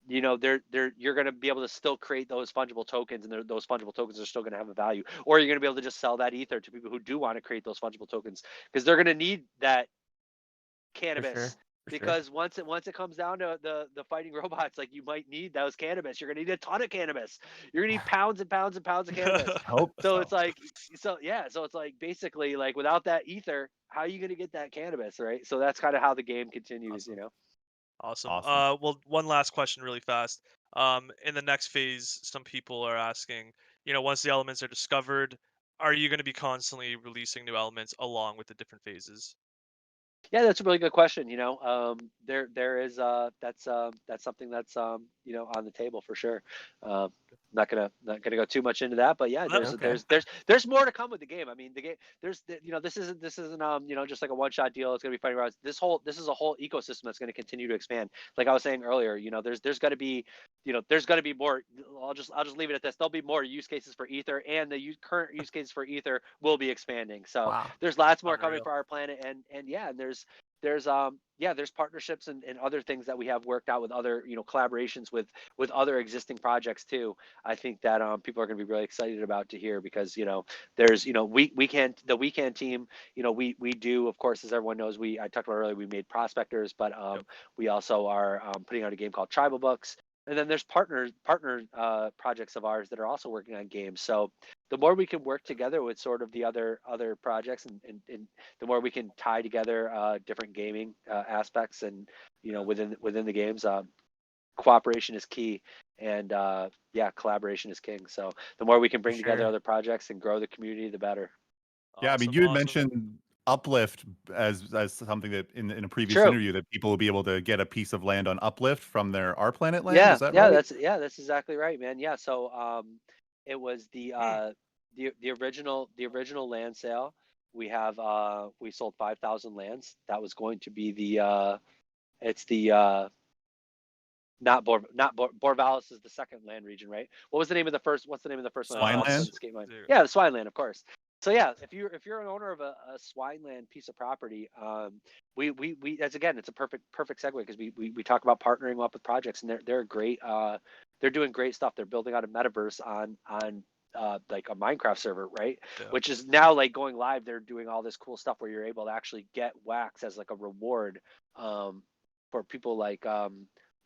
you're going to be able to still create those fungible tokens, and those fungible tokens are still going to have a value, or you're going to be able to just sell that ether to people who do want to create those fungible tokens because they're going to need that For sure. cannabis because once it comes down to the fighting robots, like you might need those cannabis. You're gonna need a ton of cannabis. You're gonna need pounds and pounds and pounds of cannabis. Hope So it's like, so it's like basically like without that ether, how are you gonna get that cannabis, right? So that's kind of how the game continues, Awesome. Awesome. Awesome. Well, one last question really fast. In the next phase, some people are asking, once the elements are discovered, are you going to be constantly releasing new elements along with the different phases? Yeah, that's a really good question. There is that's something that's on the table for sure. Not gonna go too much into that, but yeah, Well, there's more to come with the game. I mean, the game this isn't just like a one shot deal. It's gonna be fighting robots. This is a whole ecosystem that's gonna continue to expand. Like I was saying earlier, there's gonna be more. I'll just leave it at this. There'll be more use cases for Ether, and the current use cases for Ether will be expanding. So Wow. there's lots more coming Unreal. for our planet, and yeah, and there's partnerships and other things that we have worked out with other collaborations with other existing projects too. I think that people are going to be really excited about to hear, because there's we can't the weekend team, we do, of course, as everyone knows, I talked about earlier, we made Prospectors, but we also are putting out a game called Tribal Books. And then there's partner projects of ours that are also working on games. So the more we can work together with sort of the other projects, and the more we can tie together different gaming aspects, and within the games, cooperation is key, and collaboration is king. So the more we can bring together Sure. other projects and grow the community, the better. Yeah, I mean, Awesome. you had Awesome. mentioned Uplift as something that in a previous True. interview, that people will be able to get a piece of land on Uplift from their R-Planet land. Yeah, Is that right? that's exactly right, man. Yeah, so it was the original land sale. We sold 5,000 lands. That was going to be it's the Borvalis is the second land region, right? What's the name of the first one? All of a Swineland? sudden escaped mine. Zero. Yeah, the Swineland, of course. So yeah, if you're an owner of a Swineland piece of property, we that's, again, it's a perfect segue, because we talk about partnering up with projects, and they're great. They're doing great stuff. They're building out a metaverse on like a Minecraft server, right? Yeah. Which is now like going live. They're doing all this cool stuff where you're able to actually get wax as like a reward for people like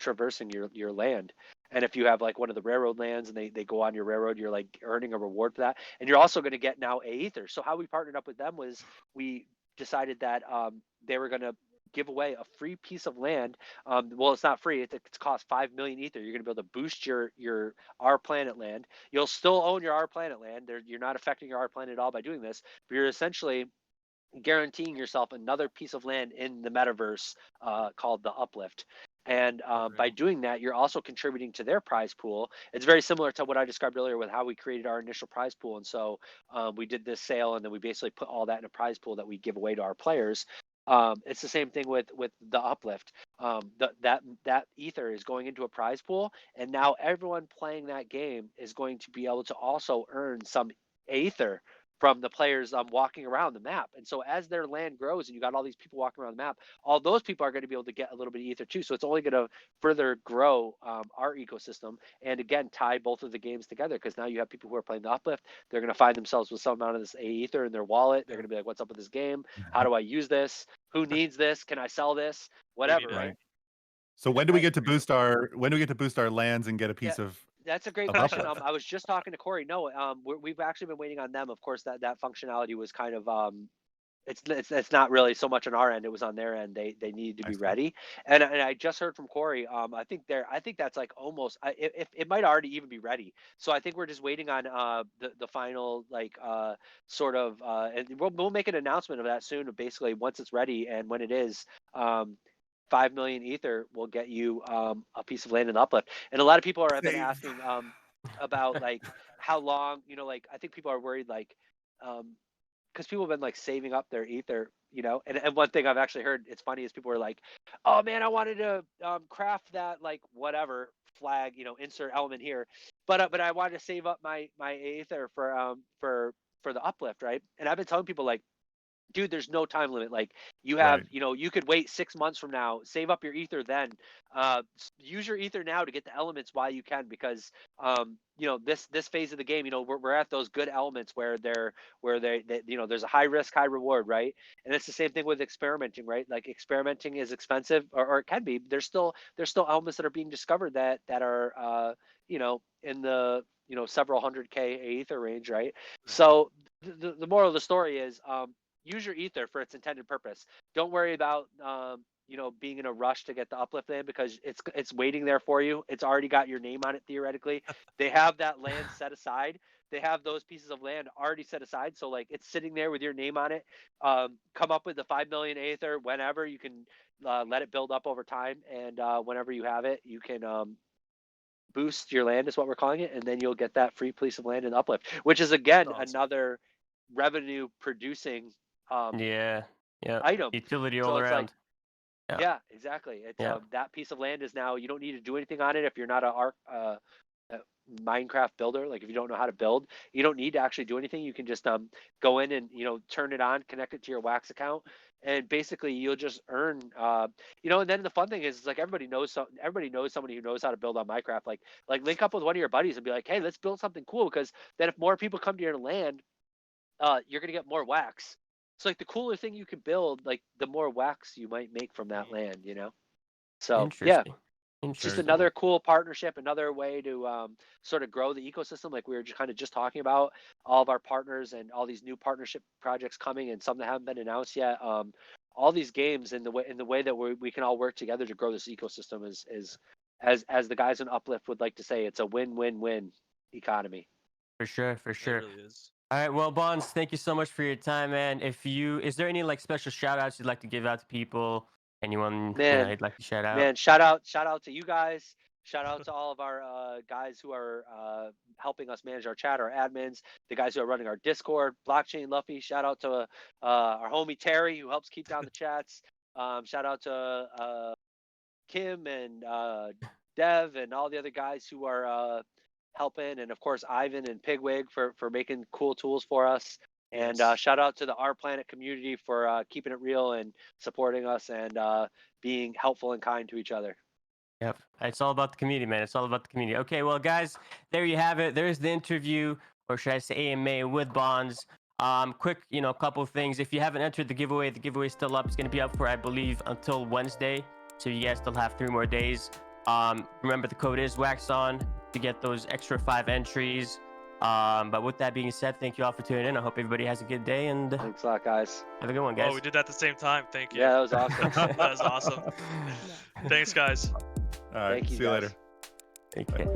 traversing your land. And if you have like one of the railroad lands and they go on your railroad, you're like earning a reward for that. And you're also going to get now a ether. So how we partnered up with them was, we decided that they were going to give away a free piece of land. Well, it's not free. It's cost 5 million ether. You're going to be able to boost your R-Planet land. You'll still own your R-Planet land. You're not affecting your R-Planet at all by doing this, but you're essentially guaranteeing yourself another piece of land in the metaverse called the Uplift. And by doing that, you're also contributing to their prize pool. It's very similar to what I described earlier with how we created our initial prize pool. And so we did this sale, and then we basically put all that in a prize pool that we give away to our players. It's the same thing with the Uplift. That ether is going into a prize pool, and now everyone playing that game is going to be able to also earn some ether from the players walking around the map. And so as their land grows and you got all these people walking around the map, all those people are going to be able to get a little bit of ether too. So it's only going to further grow our ecosystem, and again tie both of the games together, because now you have people who are playing the Uplift. They're going to find themselves with some amount of this ether in their wallet. They're going to be like, what's up with this game? How do I use this? Who needs this? Can I sell this? Whatever, it. right? So when do we get to boost our lands and get a piece of That's a great of question. Uplift? I was just talking to Corey. No, we've actually been waiting on them. Of course, that functionality was kind of it's not really so much on our end. It was on their end. They needed to I be see. ready. And I just heard from Corey. I think that's like almost. If it might already even be ready. So I think we're just waiting on the final like sort of. And we'll make an announcement of that soon. Basically, once it's ready and when it is. 5 million ether will get you a piece of land in the Uplift. And a lot of people have been Save. asking about like how long, like I think people are worried, like because people have been like saving up their ether, and one thing I've actually heard, it's funny, is people are like, oh man, I wanted to craft that like whatever flag, insert element here, but I wanted to save up my ether for the Uplift, right? And I've been telling people like, dude, there's no time limit. Like you have, Right. you could wait 6 months from now, save up your ether then, use your ether now to get the elements while you can, because this phase of the game, we're at those good elements where there's a high risk, high reward, right? And it's the same thing with experimenting, right? Like experimenting is expensive, or it can be. There's still elements that are being discovered that are in the several hundred K ether range, right? So the moral of the story is, use your ether for its intended purpose. Don't worry about being in a rush to get the uplift land, because it's waiting there for you. It's already got your name on it theoretically. They have that land set aside. They have those pieces of land already set aside. So like it's sitting there with your name on it. Come up with the 5 million ether whenever you can. Let it build up over time, and whenever you have it, you can boost your land, is what we're calling it, and then you'll get that free piece of land and uplift, which is again another revenue producing Yeah. item. Utility So all it's around. like, yeah, exactly. It's that piece of land is now, you don't need to do anything on it if you're not a Minecraft builder. Like if you don't know how to build, you don't need to actually do anything. You can just go in and turn it on, connect it to your Wax account, and basically you'll just earn and then the fun thing is like everybody knows somebody who knows how to build on Minecraft. Like link up with one of your buddies and be like, hey, let's build something cool, because then if more people come to your land, you're gonna get more wax. So like the cooler thing you can build, like the more wax you might make from that land, So yeah, just another cool partnership, another way to sort of grow the ecosystem. Like we were just talking about all of our partners and all these new partnership projects coming, and some that haven't been announced yet. All these games in the way that we can all work together to grow this ecosystem is as the guys in Uplift would like to say, it's a win-win-win economy. For sure. It really is. All right, well, Bonz, thank you so much for your time, man. Is there any like special shout outs you'd like to give out to people? Anyone you'd like to shout out? Man, shout out to you guys. Shout out to all of our guys who are helping us manage our chat, our admins, the guys who are running our Discord, Blockchain Luffy. Shout out to our homie Terry, who helps keep down the chats. Shout out to Kim and Dev and all the other guys who are helping, and of course Ivan and Pigwig for making cool tools for us. And shout out to the R-Planet community for keeping it real and supporting us and being helpful and kind to each other. Yep. It's all about the community, man. It's all about the community. Okay, well, guys, there you have it. There's the interview, or should I say AMA, with Bonz. Quick, couple of things. If you haven't entered the giveaway's still up. It's going to be up for, I believe, until Wednesday. So you guys still have 3 more days. Remember, the code is WAXON to get those extra 5 entries. But with that being said, thank you all for tuning in. I hope everybody has a good day, and thanks a lot, guys. Have a good one, guys. Oh, we did that at the same time. Thank you. Yeah, that was awesome. That was awesome. Thanks, guys. All right. Thank you, See you guys. later. Take care.